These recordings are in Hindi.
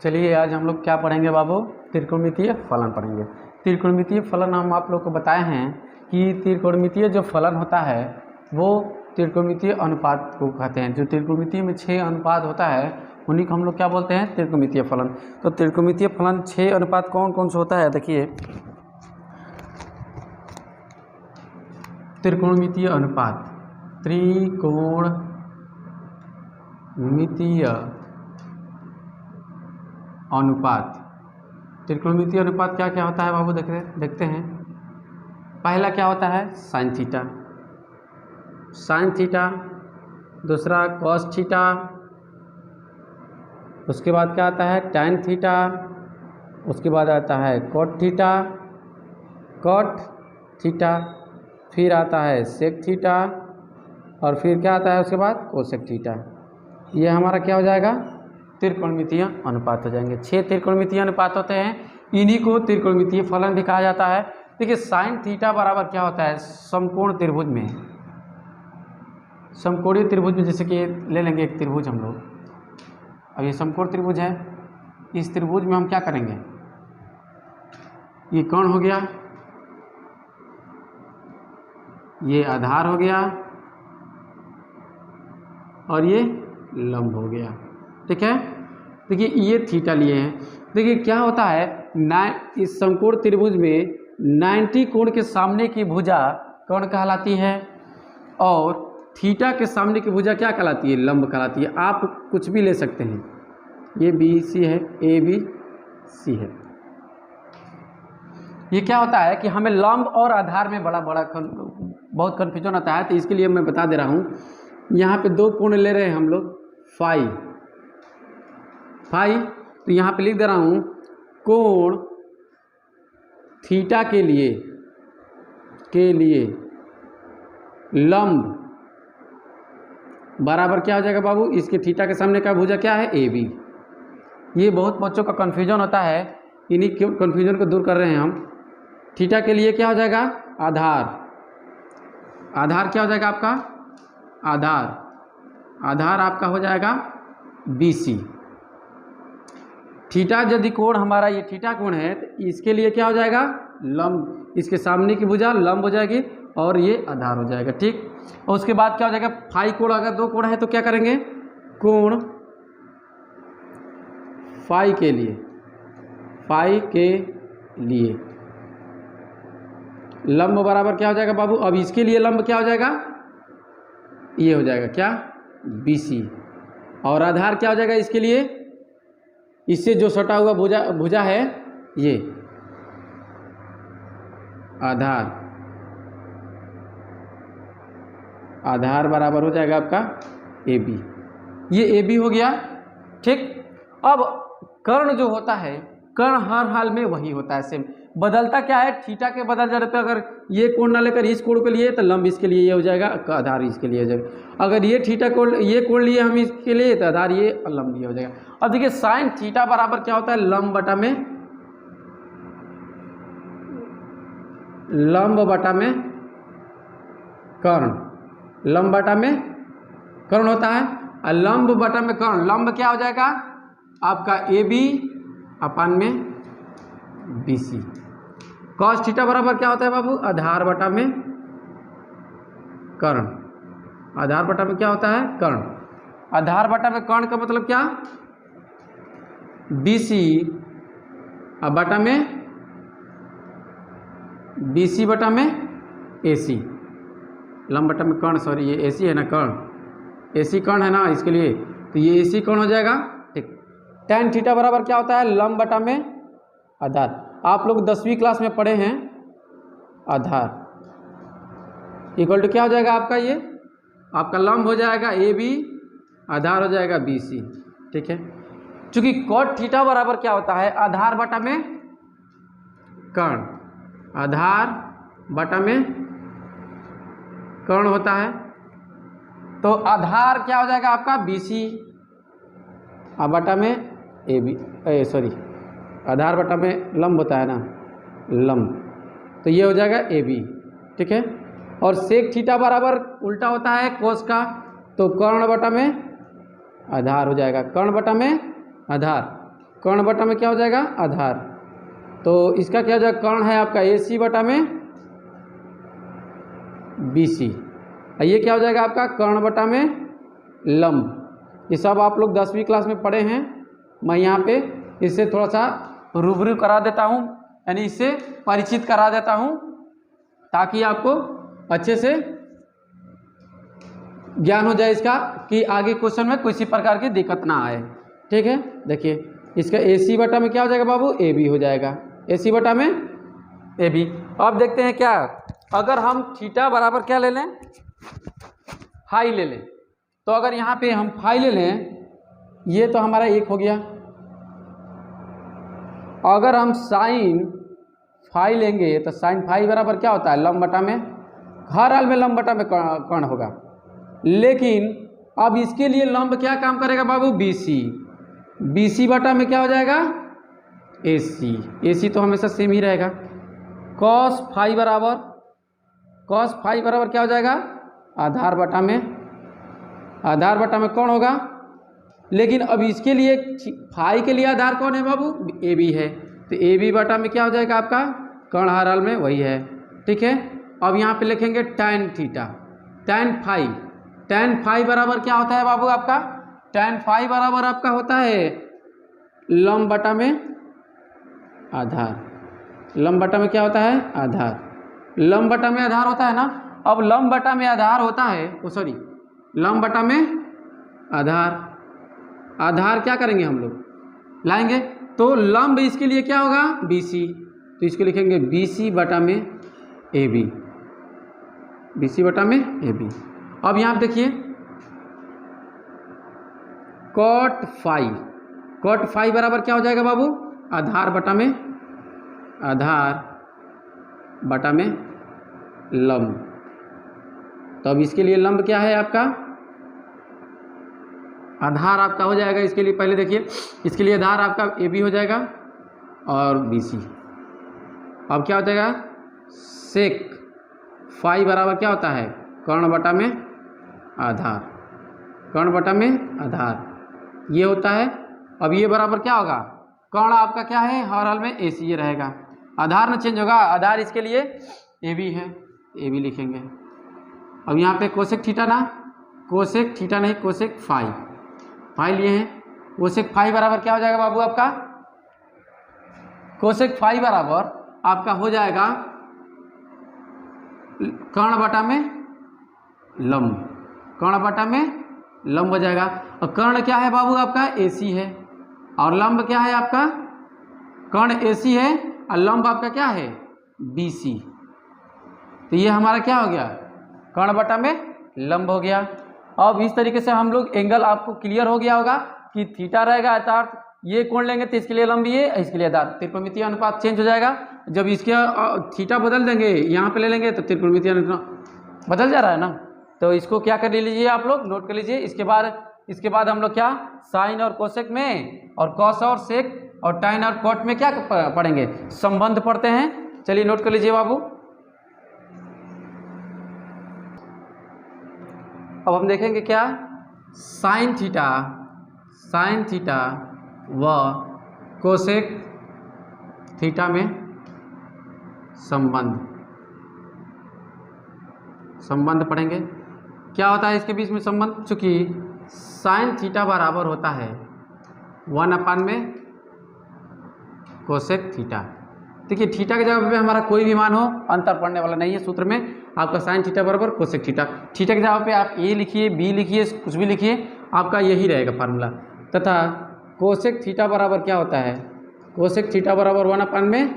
चलिए आज हम लोग क्या पढ़ेंगे बाबू, त्रिकोणमितीय फलन पढ़ेंगे। त्रिकोणमितीय फलन हम आप लोग को बताए हैं कि त्रिकोणमितीय जो फलन होता है वो त्रिकोणमितीय अनुपात को कहते हैं। जो त्रिकोणमितीय में 6 अनुपात होता है उन्हीं को हम लोग क्या बोलते हैं, त्रिकोणमितीय फलन। तो त्रिकोणमितीय फलन 6 अनुपात कौन कौन से होता है, देखिए त्रिकोणमितीय अनुपात, त्रिकोणमितीय अनुपात। त्रिकोणमितीय अनुपात क्या क्या होता है बाबू, देखते हैं। पहला क्या होता है, साइन थीटा, साइन थीटा। दूसरा कॉस थीटा। उसके बाद क्या आता है, टैन थीटा। उसके बाद आता है कॉट थीटा, कॉट थीटा। फिर आता है सेक थीटा और फिर क्या आता है उसके बाद कोसेक थीटा। ये हमारा क्या हो जाएगा, त्रिकोणमितीय अनुपात हो जाएंगे। 6 त्रिकोणमितीय अनुपात होते हैं, इन्हीं को त्रिकोणमितीय फलन भी कहा जाता है। देखिए साइन थीटा बराबर क्या होता है, समकोण त्रिभुज में, समकोणीय त्रिभुज में, जैसे कि ले लेंगे एक त्रिभुज हम लोग। अब ये समकोण त्रिभुज है, इस त्रिभुज में हम क्या करेंगे, ये कोण हो गया, ये आधार हो गया और ये लंब हो गया। ठीक है, देखिए ये थीटा लिए हैं। देखिए क्या होता है, इस समकोण त्रिभुज में 90 कोण के सामने की भुजा कोण कहलाती है और थीटा के सामने की भुजा क्या कहलाती है, लंब कहलाती है। आप कुछ भी ले सकते हैं, ये बी सी है, ए बी सी है। ये क्या होता है कि हमें लंब और आधार में बहुत कन्फ्यूजन आता है, तो इसके लिए मैं बता दे रहा हूँ। यहाँ पे 2 कोण ले रहे हैं हम लोग, फाई, तो यहाँ पे लिख दे रहा हूँ कोण थीटा के लिए लंब बराबर क्या हो जाएगा बाबू, इसके थीटा के सामने का भुजा क्या है, ए बी। ये बहुत बच्चों का कन्फ्यूजन होता है, इन्हीं कन्फ्यूजन को दूर कर रहे हैं हम। थीटा के लिए क्या हो जाएगा, आधार क्या हो जाएगा आपका, आधार आपका हो जाएगा BC। थीटा यदि कोण हमारा ये थीटा कोण है तो इसके लिए क्या हो जाएगा, लंब, इसके सामने की भुजा लंब हो जाएगी और ये आधार हो जाएगा। ठीक, और उसके बाद क्या हो जाएगा, फाई कोण, अगर 2 कोण है तो क्या करेंगे, कोण फाई के लिए लंब बराबर क्या हो जाएगा बाबू, अब इसके लिए लंब क्या हो जाएगा, ये हो जाएगा क्या, BC। और आधार क्या हो जाएगा इसके लिए, इससे जो सटा हुआ भुजा है ये आधार बराबर हो जाएगा आपका AB। ये AB हो गया। ठीक, अब कर्ण जो होता है, कर्ण हर हाल में वही होता है, सेम। बदलता क्या है, थीटा के बदल जाने पे अगर ये कोण ना लेकर इस कोण को लिए तो लंब इसके लिए ये हो जाएगा, आधार इसके लिए हो जाएगा। अगर ये थीटा कोण, ये कोण लिए हम इसके लिए तो आधार ये और लंब ये हो जाएगा। अब देखिए साइन थीटा बराबर क्या होता है, लंब बटा में कर्ण, लंब बटा में कर्ण होता है और लंब बटा में कर्ण। लंब क्या हो जाएगा आपका AB अपन में BC। कॉस थीटा बराबर क्या होता है बाबू, आधार बटा में कर्ण। आधार बटा में क्या होता है, कर्ण। आधार बटा में कर्ण का मतलब क्या, BC बटा में BC बटा में AC। लंब बटा में कर्ण, सॉरी ये AC है ना, कर्ण AC कर्ण है ना, इसके लिए तो ये AC कर्ण हो जाएगा। ठीक, टैन थीटा बराबर क्या होता है, लंब बटा में आधार। आप लोग 10वीं क्लास में पढ़े हैं, आधार इक्वल टू क्या हो जाएगा आपका, ये आपका लंब हो जाएगा AB, आधार हो जाएगा BC। ठीक है, चूंकि कॉट थीटा बराबर क्या होता है, आधार बटा में कर्ण, आधार बटा में कर्ण होता है, तो आधार क्या हो जाएगा आपका BC बटा में AB, सॉरी आधार बटा में लंब होता है ना, लंब, तो ये हो जाएगा AB। ठीक है, और सेक थीटा बराबर उल्टा होता है कोस का, तो कर्ण बटा में आधार हो जाएगा, कर्ण बटा में आधार। कर्ण बटा में क्या हो जाएगा, आधार। तो इसका क्या हो जाएगा, कर्ण है आपका AC बटा में BC। ये क्या हो जाएगा आपका, कर्ण बटा में लंब। ये सब आप लोग 10वीं क्लास में पढ़े हैं। मैं यहाँ पे इससे थोड़ा सा रूबरू करा देता हूँ, यानी इससे परिचित करा देता हूँ, ताकि आपको अच्छे से ज्ञान हो जाए इसका, कि आगे क्वेश्चन में किसी प्रकार की दिक्कत ना आए। ठीक है, देखिए इसका AC बटा में क्या हो जाएगा बाबू, AB हो जाएगा, AC बटा में AB। अब देखते हैं क्या, अगर हम थीटा बराबर क्या ले लें, फाई ले लें। तो अगर यहाँ पे हम फाई ले लें, ये तो हमारा 1 हो गया। अगर हम साइन फाई लेंगे तो साइन फाई बराबर क्या होता है, लंब बटा में, हर हाल में लंब बटा में कर्ण होगा। लेकिन अब इसके लिए लंब क्या काम करेगा बाबू, BC। BC बटा में क्या हो जाएगा, AC। AC तो हमेशा सेम ही रहेगा। cos फाई बराबर क्या हो जाएगा, आधार बटा में, आधार बटा में कौन होगा। लेकिन अब इसके लिए फाई के लिए आधार कौन है बाबू, AB है। तो AB बटा में क्या हो जाएगा आपका, कर्ण हर हाल में वही है। ठीक है, अब यहाँ पे लिखेंगे tan थीटा, tan फाई बराबर क्या होता है बाबू आपका, tan फाई बराबर आपका होता है लंब बटा में आधार। लंब बटा में क्या होता है, आधार। लंब बटा में आधार होता है ना। अब लंब बटा में आधार होता है, लंब बटा में आधार, आधार क्या करेंगे हम लोग, लाएंगे। तो लंब इसके लिए क्या होगा, BC। तो इसको लिखेंगे BC बटा में AB, BC बटा में AB। अब यहाँ देखिए cot फाई बराबर क्या हो जाएगा बाबू, आधार बटा में लंब। तो अब इसके लिए लंब क्या है आपका, आधार आपका हो जाएगा। इसके लिए पहले देखिए, इसके लिए आधार आपका AB हो जाएगा और BC। अब क्या हो जाएगा, सेक फाई बराबर क्या होता है, कर्ण बटा में आधार, कर्ण बटा में आधार ये होता है। अब ये बराबर क्या होगा, कर्ण आपका क्या है, हर हाल में AC ये रहेगा, आधार न चेंज होगा। आधार इसके लिए AB है, AB लिखेंगे। अब यहाँ पे कोसेक थीटा ना, कोसेक थीटा नहीं, कोसेक फाई लिए हैं। कोसेक फाई बराबर क्या हो जाएगा बाबू आपका, कोसेक फाई बराबर आपका हो जाएगा कर्ण बटा में लंब, कर्ण बटा में लंब हो जाएगा। और कर्ण क्या है बाबू आपका, AC है, और लंब क्या है आपका, कर्ण AC है और लंब आपका क्या है, BC। तो ये हमारा क्या हो गया, कर्ण बटा में लंब हो गया। अब इस तरीके से हम लोग एंगल, आपको क्लियर हो गया होगा कि थीटा रहेगा अर्थात ये कोण लेंगे तो इसके लिए लंब ये, इसके लिए आधार, त्रिकोणमितीय अनुपात चेंज हो जाएगा। जब इसके थीटा बदल देंगे, यहाँ पे ले लेंगे तो त्रिकोणमितीय अनुपात बदल जा रहा है ना। तो इसको क्या कर लीजिए आप लोग, नोट कर लीजिए। इसके बाद हम लोग क्या, साइन और कोसेक में, और कॉस और सेक और टाइन और कॉट में क्या पढ़ेंगे, संबंध पढ़ते हैं। चलिए नोट कर लीजिए बाबू। अब हम देखेंगे क्या, साइन थीटा व कोसेक थीटा में संबंध पढ़ेंगे। क्या होता है इसके बीच में संबंध, चूंकि साइन थीटा बराबर होता है 1 में कोसेक थीटा। देखिए थीटा की जगह पे हमारा कोई भी मान हो, अंतर पड़ने वाला नहीं है। सूत्र में आपका साइन थीटा बराबर कोसेक थीटा, थीटा की जगह पे आप A लिखिए, B लिखिए, कुछ भी लिखिए, आपका यही रहेगा फार्मूला। तथा कोसेक थीटा बराबर क्या होता है, कोसेक थीटा बराबर 1 में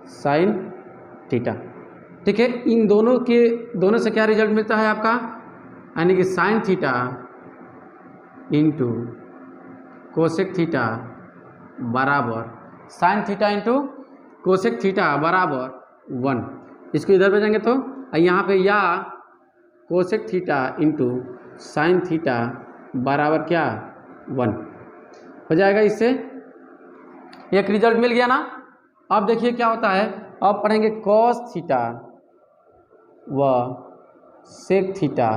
साइन थीटा। ठीक है, इन दोनों से क्या रिजल्ट मिलता है आपका, यानी कि sine theta into cosec theta बराबर, sine theta into cosec theta बराबर 1। इसको इधर भेजेंगे तो यहाँ पे या cosec theta into sine theta बराबर क्या 1 हो जाएगा। इससे एक रिजल्ट मिल गया ना। अब देखिए क्या होता है, अब पढ़ेंगे कॉस थीटा व सेक थीटा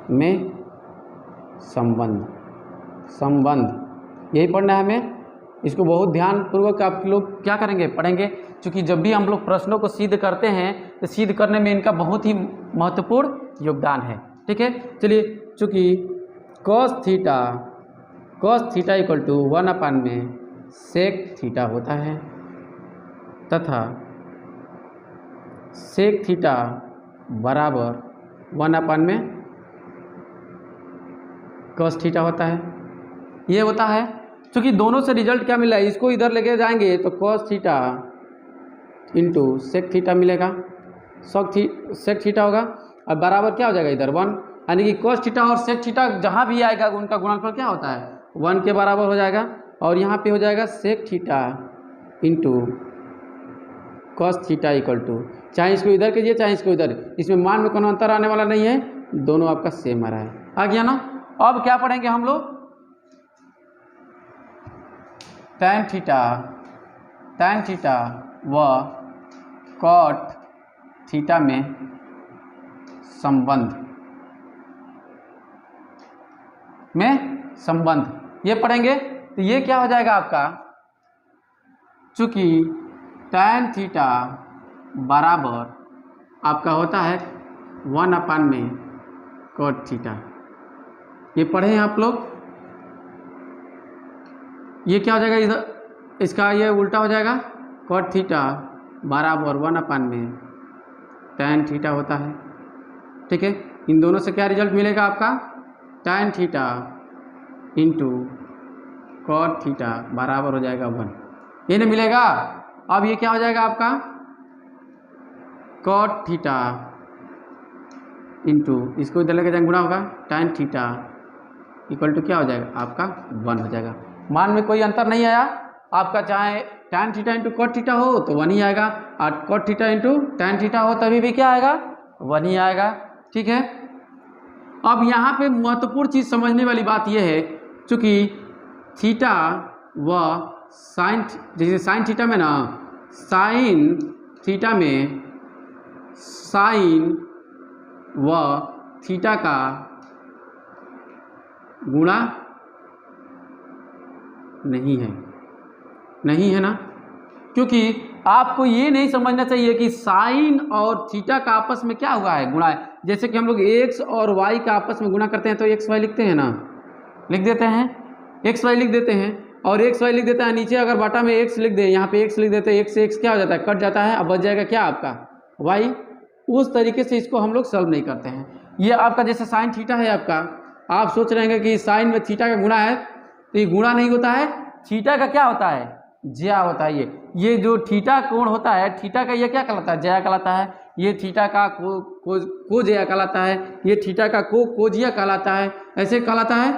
में संबंध, यही पढ़ना है हमें। इसको बहुत ध्यानपूर्वक आप लोग क्या करेंगे, पढ़ेंगे, क्योंकि जब भी हम लोग प्रश्नों को सिद्ध करते हैं तो सिद्ध करने में इनका बहुत ही महत्वपूर्ण योगदान है। ठीक है, चलिए, चूँकि cos थीटा इक्वल टू 1 में sec थीटा होता है तथा sec थीटा बराबर 1 में cos थीटा होता है। ये होता है, क्योंकि दोनों से रिजल्ट क्या मिला है, इसको इधर लेके जाएंगे तो cos theta into sec theta मिलेगा, sec थीटा होगा और बराबर क्या हो जाएगा इधर 1, यानी कि cos थीटा और sec थीटा जहाँ भी आएगा उनका गुणनफल क्या होता है 1 के बराबर हो जाएगा। और यहाँ पे हो जाएगा sec theta into cos theta equal to, चाहे इसको इधर कीजिए चाहे इसको इधर, इसमें मान में कोनो अंतर आने वाला नहीं है, दोनों आपका सेम आ रहा है। आ गया ना। अब क्या पढ़ेंगे हम लोग, tan थीटा व cot थीटा में संबंध ये पढ़ेंगे। तो ये क्या हो जाएगा आपका, चूँकि tan थीटा बराबर आपका होता है 1 में cot थीटा, ये पढ़े हैं आप लोग। ये क्या हो जाएगा इधर, इसका ये उल्टा हो जाएगा, cot थीटा बराबर 1 में tan थीटा होता है। ठीक है, इन दोनों से क्या रिजल्ट मिलेगा आपका, tan theta into cot theta बराबर हो जाएगा 1, ये नहीं मिलेगा। अब ये क्या हो जाएगा आपका, cot थीटा इंटू इसको इधर लेके जाएंगे गुणा होगा, tan थीटा इक्वल टू क्या हो जाएगा आपका 1 हो जाएगा। मान में कोई अंतर नहीं आया आपका, चाहे tan theta into cot theta हो तो 1 ही आएगा, और cot theta into tan theta हो तभी भी क्या आएगा 1 ही आएगा। ठीक है, अब यहाँ पे महत्वपूर्ण चीज़ समझने वाली बात यह है, चूँकि थीटा व साइन, जैसे साइन थीटा में ना, साइन थीटा में साइन व थीटा का गुणा नहीं है ना, क्योंकि आपको ये नहीं समझना चाहिए कि साइन और थीटा का आपस में क्या हुआ है, गुणा है। जैसे कि हम लोग x और y का आपस में गुणा करते हैं तो x y लिखते हैं ना, लिख देते हैं, x y लिख देते हैं, और x y लिख देते हैं, नीचे अगर बाटा में x लिख दे, यहाँ पे x लिख देते हैं, x से x क्या हो जाता है, कट जाता है, अब बच जाएगा क्या आपका y। उस तरीके से इसको हम लोग सॉल्व नहीं करते हैं। ये आपका जैसे साइन थीटा है आपका, आप सोच रहे हैं कि साइन में थीटा का गुणा है, तो ये गुणा नहीं होता है, थीटा का क्या होता है, ज्या होता है। ये जो थीटा कोण होता है, थीटा का ये क्या कहलाता है, ज्या कहलाता है। ये थीटा का को ज्या कहलाता है, ये थीटा का को ज्या कहलाता है, ऐसे कहलाता है।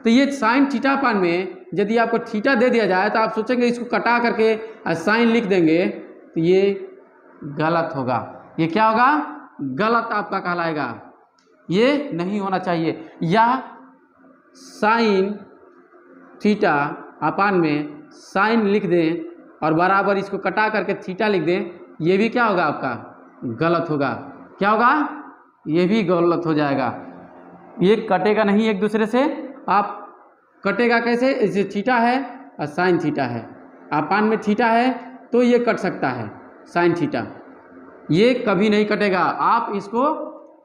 तो ये साइन थीटा पान में यदि आपको थीटा दे दिया जाए तो आप सोचेंगे इसको कटा करके साइन लिख देंगे, तो ये गलत होगा। ये क्या होगा, गलत आपका कहलाएगा, ये नहीं होना चाहिए। या साइन थीटा अपान में साइन लिख दें और बराबर इसको कटा करके थीटा लिख दें, ये भी क्या होगा आपका, गलत होगा। क्या होगा, ये भी गलत हो जाएगा। ये कटेगा नहीं एक दूसरे से, आप कटेगा कैसे, जैसे थीटा है और साइन थीटा है, अपान में थीटा है तो ये कट सकता है साइन थीटा, ये कभी नहीं कटेगा। आप इसको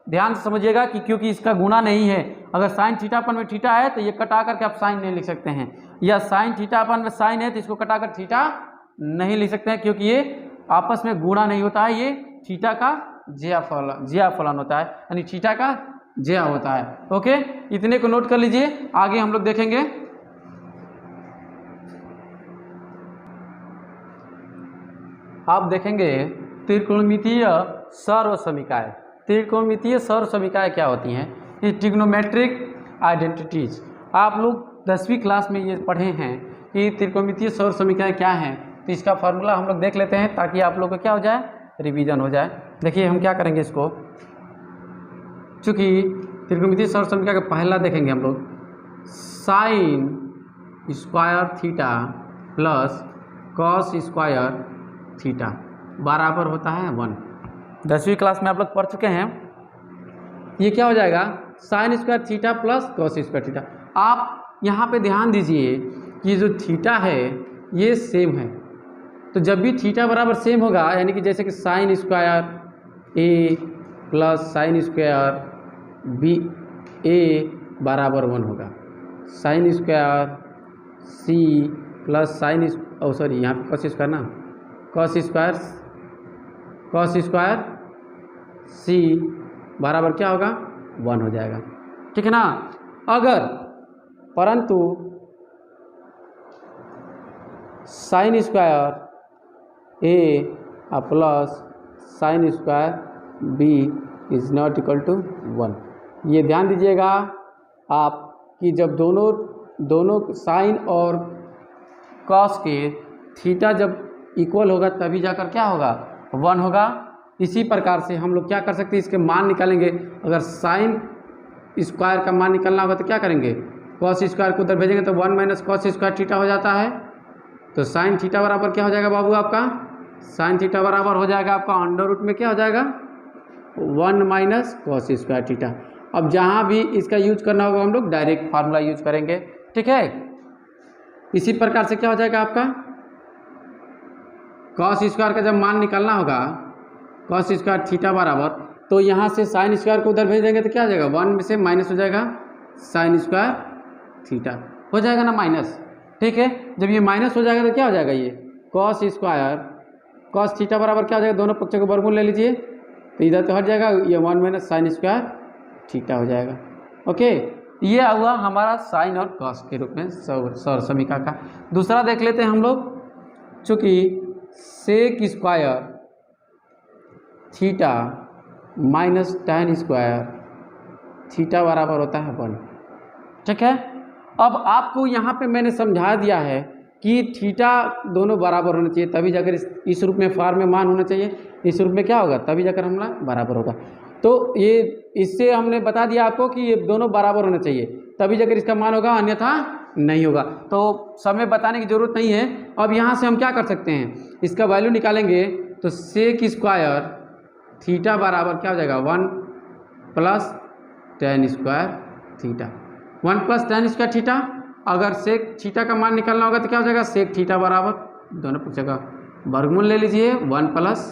ध्यान से समझिएगा कि क्योंकि इसका गुणा नहीं है, अगर साइन थीटा अपन में थीटा है तो ये कटा करके आप साइन नहीं लिख सकते हैं, या साइन थीटा अपन में साइन है तो इसको कटा कर थीटा नहीं लिख सकते हैं, क्योंकि ये आपस में गुणा नहीं होता है, ये थीटा का ज्या फलन होता है, यानी थीटा का ज्या होता है। ओके, इतने को नोट कर लीजिए, आगे हम लोग देखेंगे। आप देखेंगे त्रिकोणमितीय सर्वसमीकाएं। त्रिकोणमितीय सर्वसमीकाएं क्या होती हैं, ये ट्रिग्नोमेट्रिक आइडेंटिटीज। आप लोग 10वीं क्लास में ये पढ़े हैं कि त्रिकोणमितीय सर्वसमीकाएं क्या हैं, तो इसका फार्मूला हम लोग देख लेते हैं ताकि आप लोग को क्या हो जाए, रिवीजन हो जाए। देखिए हम क्या करेंगे इसको, चूँकि त्रिकोणमितीय सर्वसमीका का पहला देखेंगे हम लोग, sine square theta plus cos square theta बराबर होता है 1। 10वीं क्लास में आप लोग पढ़ चुके हैं। ये क्या हो जाएगा, sine square theta plus cos square theta. आप यहाँ पे ध्यान दीजिए कि जो थीटा है ये सेम है। तो जब भी थीटा बराबर सेम होगा, यानी कि जैसे कि sine square A plus sine square B A बराबर 1 होगा, sine square C plus sine sorry यहाँ पे कॉस स्क्वायर ना, कॉस स्क्वायर सी बराबर क्या होगा 1 हो जाएगा, ठीक है ना। अगर परंतु sine square A plus sine square B is not equal to 1, ये ध्यान दीजिएगा आप कि जब दोनों साइन और कॉस के थीटा जब इक्वल होगा तभी जाकर क्या होगा 1 होगा। इसी प्रकार से हम लोग क्या कर सकते हैं, इसके मान निकालेंगे। अगर साइन स्क्वायर का मान निकालना होगा तो क्या करेंगे, कॉस स्क्वायर को उधर भेजेंगे तो 1 माइनस कॉस स्क्वायर थीटा हो जाता है। तो साइन थीटा बराबर क्या हो जाएगा बाबू आपका, साइन थीटा बराबर हो जाएगा आपका अंडर रूट में क्या हो जाएगा 1 माइनस कॉस स्क्वायर थीटा। अब जहाँ भी इसका यूज करना होगा हम लोग डायरेक्ट फार्मूला यूज करेंगे, ठीक है। इसी प्रकार से क्या हो जाएगा आपका कॉस स्क्वायर का जब मान निकालना होगा, कॉस स्क्वायर थीटा बराबर, तो यहाँ से साइन स्क्वायर को उधर भेज देंगे तो क्या हो जाएगा 1 में से माइनस हो जाएगा साइन स्क्वायर थीटा, हो जाएगा ना माइनस, ठीक है। जब ये माइनस हो जाएगा तो क्या हो जाएगा, ये कॉस स्क्वायर कॉस थीटा बराबर क्या हो जाएगा, दोनों पक्षों को वर्गमूल ले लीजिए तो इधर तो हट जाएगा, ये 1 माइनस साइन स्क्वायर थीटा हो जाएगा। ओके, ये हुआ हमारा साइन और कॉस के रूप में सौर समीकरण का। दूसरा देख लेते हैं हम लोग, चूँकि sec square theta minus tan square theta बराबर होता है 1, ठीक है। अब आपको यहाँ पे मैंने समझा दिया है कि थीटा दोनों बराबर होना चाहिए, तभी जाकर इस रूप में फार में मान होना चाहिए, इस रूप में क्या होगा तभी जाकर हमला बराबर होगा। तो ये इससे हमने बता दिया आपको कि ये दोनों बराबर होना चाहिए तभी जाकर इसका मान होगा, अन्यथा नहीं होगा। तो समय बताने की ज़रूरत नहीं है। अब यहाँ से हम क्या कर सकते हैं, इसका वैल्यू निकालेंगे तो सेक स्क्वायर थीटा बराबर क्या हो जाएगा 1 plus tan square theta, 1 plus tan square theta. अगर सेक थीटा का मान निकालना होगा तो क्या हो जाएगा, सेक थीटा बराबर दोनों पक्षों का वर्गमूल ले लीजिए 1 प्लस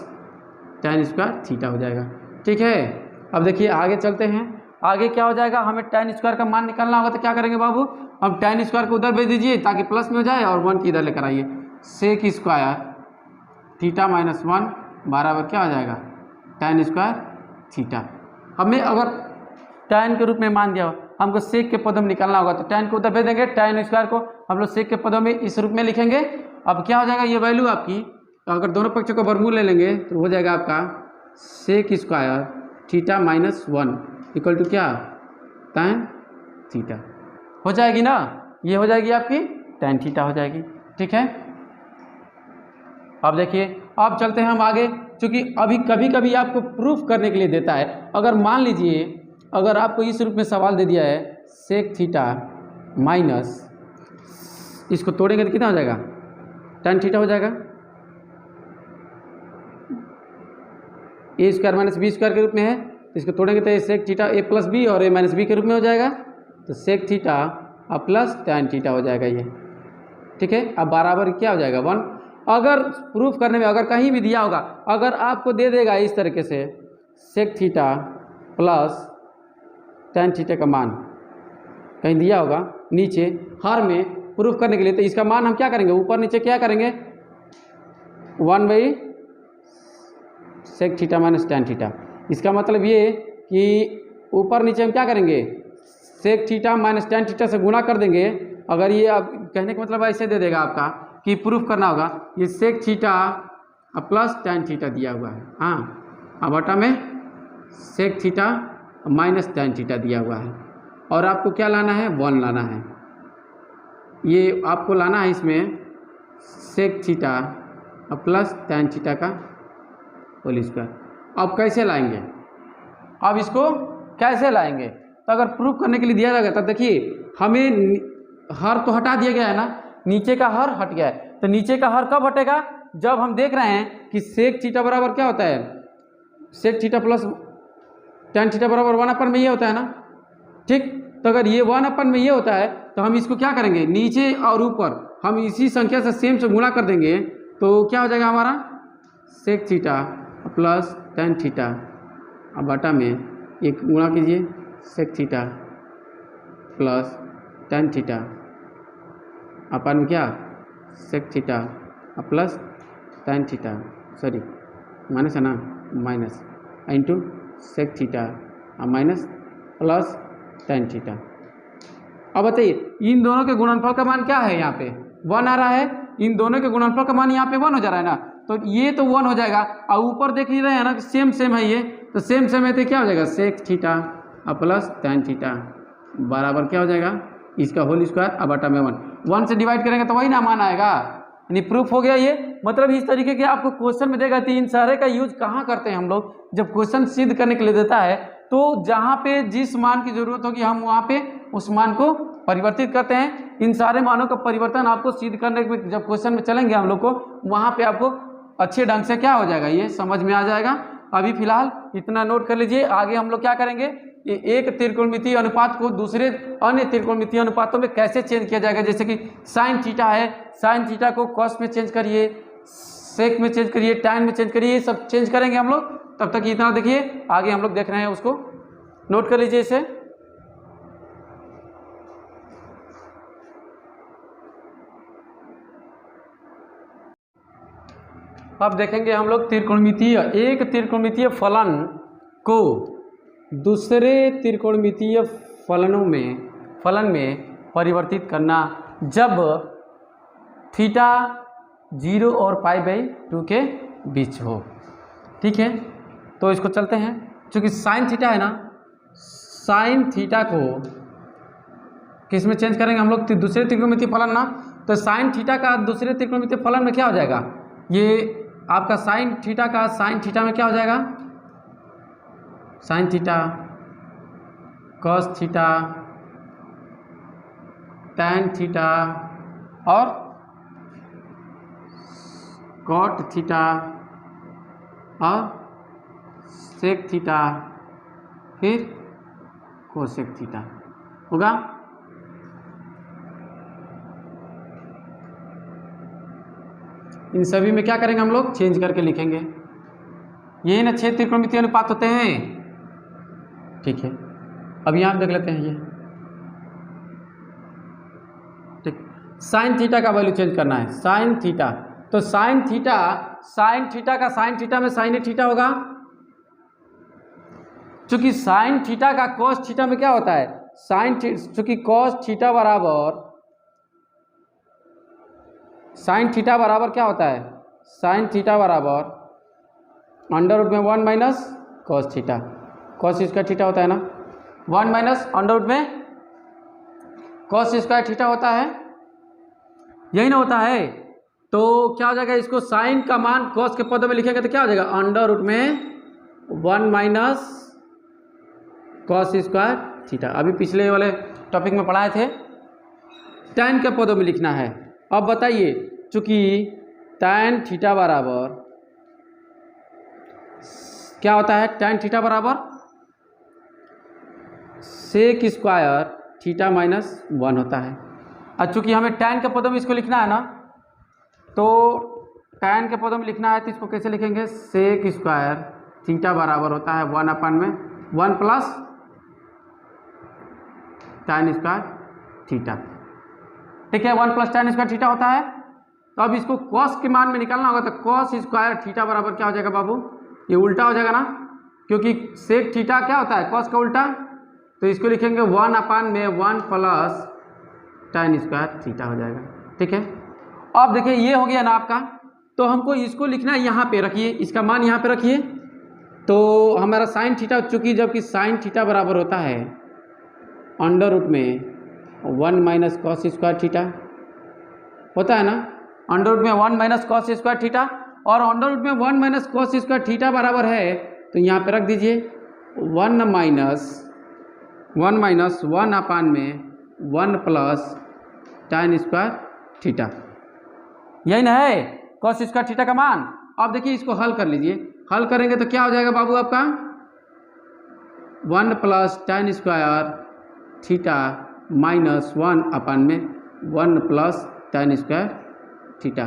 tan स्क्वायर थीटा हो जाएगा, ठीक है। अब देखिए आगे चलते हैं, आगे क्या हो जाएगा, हमें tan स्क्वायर का मान निकालना होगा तो क्या करेंगे बाबू, अब tan स्क्वायर को उधर भेज दीजिए ताकि प्लस में हो जाए और 1 की इधर लेकर आइए, सेक स्क्वायर थीटा माइनस 1 बराबर क्या हो जाएगा tan स्क्वायर थीटा। हमें अगर tan के रूप में मान दिया हो, हमको सेक के पदों में निकालना होगा तो tan को उधर भेज देंगे, tan स्क्वायर को हम लोग सेक के पदों में इस रूप में लिखेंगे। अब क्या हो जाएगा, ये वैल्यू आपकी अगर दोनों पक्षों को वर्गमूल ले लेंगे तो हो जाएगा आपका sec square theta minus 1 equal to क्या tan थीटा हो जाएगी ना, ये हो जाएगी आपकी tan थीटा हो जाएगी, ठीक है। अब देखिए, अब चलते हैं हम आगे, क्योंकि अभी कभी कभी आपको प्रूफ करने के लिए देता है। अगर मान लीजिए अगर आपको इस रूप में सवाल दे दिया है सेक थीटा माइनस, इसको तोड़ेंगे तो कितना हो जाएगा tan थीटा हो जाएगा, ए स्क्वायर माइनस बी स्क्वायर के रूप में है, तो इसको तोड़ेंगे तो सेक थीटा ए प्लस बी और ए माइनस बी के रूप में हो जाएगा, तो सेक थीटा अब प्लस tan थीटा हो जाएगा ये, ठीक है। अब बराबर क्या हो जाएगा 1। अगर प्रूफ करने में अगर कहीं भी दिया होगा, अगर आपको दे देगा इस तरीके से sec theta plus tan theta का मान कहीं दिया होगा नीचे हर में प्रूफ करने के लिए, तो इसका मान हम क्या करेंगे, ऊपर नीचे क्या करेंगे 1 by sec theta minus tan theta. इसका मतलब ये कि ऊपर नीचे हम क्या करेंगे sec theta minus tan theta से गुणा कर देंगे। अगर ये आप कहने का मतलब ऐसे दे देगा आपका कि प्रूफ करना होगा, ये sec theta plus tan theta दिया हुआ है, हाँ, अब बटा में sec theta minus tan theta दिया हुआ है, और आपको क्या लाना है 1 लाना है, ये आपको लाना है इसमें sec theta plus tan theta का होल स्क्वायर। अब कैसे लाएंगे, अब इसको कैसे लाएंगे, तो अगर प्रूफ करने के लिए दिया जाएगा तब देखिए हमें हर तो हटा दिया गया है ना, नीचे का हर हट गया है, तो नीचे का हर कब हटेगा, जब हम देख रहे हैं कि सेक थीटा बराबर क्या होता है, sec theta plus tan theta बराबर 1 अपन में ये होता है ना, ठीक। तो अगर ये 1 में ये होता है तो हम इसको क्या करेंगे, नीचे और ऊपर हम इसी संख्या से सेम से गुणा कर देंगे, तो क्या हो जाएगा हमारा sec theta plus tan theta. अब बटा में एक गुणा कीजिए, sec theta plus tan theta अपन में क्या sec theta plus tan theta, sorry minus है ना, minus into sec theta minus plus tan theta. अब बताइए इन दोनों के गुणनफल का मान क्या है, यहाँ पे 1 आ रहा है, इन दोनों के गुणनफल का मान यहाँ पे 1 हो जा रहा है ना, तो ये तो 1 हो जाएगा। और ऊपर देख ही रहे हैं ना कि सेम सेम है ये, तो सेम सेम है तो क्या हो जाएगा sec theta plus tan theta बराबर क्या हो जाएगा इसका होल स्क्वायर अब बटा में 1 से डिवाइड करेंगे तो वही ना मान आएगा, यानी प्रूफ हो गया ये। मतलब इस तरीके के आपको क्वेश्चन में देगा। तो इन सारे का यूज कहाँ करते हैं हम लोग, जब क्वेश्चन सिद्ध करने के लिए देता है तो जहाँ पे जिस मान की जरूरत होगी हम वहाँ पे उस मान को परिवर्तित करते हैं। इन सारे मानों का परिवर्तन आपको सिद्ध करने में जब क्वेश्चन में चलेंगे हम लोग को, वहाँ पे आपको अच्छे ढंग से क्या हो जाएगा ये समझ में आ जाएगा। अभी फिलहाल इतना नोट कर लीजिए, आगे हम लोग क्या करेंगे, एक त्रिकोणमितीय अनुपात को दूसरे अन्य त्रिकोणमितीय अनुपातों में कैसे चेंज किया जाएगा। जैसे कि साइन थीटा है, साइन थीटा को कॉस में चेंज करिए, सेक में चेंज करिए, टैन में चेंज करिए, ये सब चेंज करेंगे हम लोग। तब तक इतना देखिए, आगे हम लोग देख रहे हैं उसको नोट कर लीजिए इसे। अब देखेंगे हम लोग एक त्रिकोणमितीय फलन को दूसरे त्रिकोणमितीय फलन में परिवर्तित करना जब थीटा 0 और π/2 के बीच हो। ठीक है, तो इसको चलते हैं। चूँकि साइन थीटा है ना, साइन थीटा को किस में चेंज करेंगे हम लोग, दूसरे त्रिकोणमितीय फलन ना, तो साइन थीटा का दूसरे त्रिकोणमितीय फलन में क्या हो जाएगा, ये आपका साइन थीटा का साइन थीटा में क्या हो जाएगा, sine theta cos theta tan theta और कॉट थीटा और सेक थीटा फिर कोसेक थीटा होगा। इन सभी में क्या करेंगे हम लोग, चेंज करके लिखेंगे। यही ना 6 त्रिकोणमितीय अनुपात होते हैं। ठीक है, अब यहाँ देख लेते हैं ये। ठीक, साइन थीटा का वैल्यू चेंज करना है, साइन थीटा, तो साइन थीटा का साइन थीटा में साइन थीटा होगा। चूंकि साइन थीटा का कॉस थीटा में क्या होता है, चूंकि कॉस थीटा बराबर साइन थीटा बराबर क्या होता है, साइन थीटा बराबर अंडर रूट में 1 minus cos theta, cos square theta होता है ना, 1 माइनस अंडर रूट में कॉस स्क्वायर थीटा होता है, यही ना होता है। तो क्या हो जाएगा, इसको साइन का मान कॉस के पदों में लिखेंगे तो क्या हो जाएगा, अंडर रूट में 1 माइनस कॉस स्क्वायर थीटा। अभी पिछले वाले टॉपिक में पढ़ाए थे, टैन के पदों में लिखना है। अब बताइए, चूंकि टैन थीटा बराबर क्या होता है, टैन थीटा बराबर सेक स्क्वायर थीटा माइनस 1 होता है। और चूंकि हमें टैन के पदों में इसको लिखना है ना, तो टैन के पदों में लिखना है तो इसको कैसे लिखेंगे, सेक स्क्वायर थीटा बराबर होता है 1 प्लस टैन स्क्वायर थीटा। ठीक है, 1 प्लस टैन स्क्वायर थीटा होता है। तो अब इसको कॉस के मान में निकालना होगा, तो कॉस स्क्वायर थीटा बराबर क्या हो जाएगा बाबू, ये उल्टा हो जाएगा ना, क्योंकि सेक थीटा क्या होता है, कॉस का उल्टा। तो इसको लिखेंगे 1 प्लस टैन स्क्वायर थीटा हो जाएगा। ठीक है, अब देखिए ये हो गया ना आपका, तो हमको इसको लिखना है, यहाँ पे रखिए, इसका मान यहाँ पे रखिए। तो हमारा साइन थीटा, चूँकि जबकि साइन थीटा बराबर होता है अंडर रूट में 1 माइनस कॉस स्क्वायर थीटा होता है ना, अंडर रूट में 1 माइनस कॉस स्क्वायर थीटा, और अंडर रूट में 1 माइनस कॉस स्क्वायर थीटा बराबर है, तो यहाँ पे रख दीजिए 1 माइनस 1 अपान में 1 प्लस टैन स्क्वायर थीटा, यही ना है कॉस स्क्वायर थीटा का मान। अब देखिए इसको हल कर लीजिए, हल करेंगे तो क्या हो जाएगा बाबू आपका 1 plus tan square theta minus 1/1 plus tan square theta.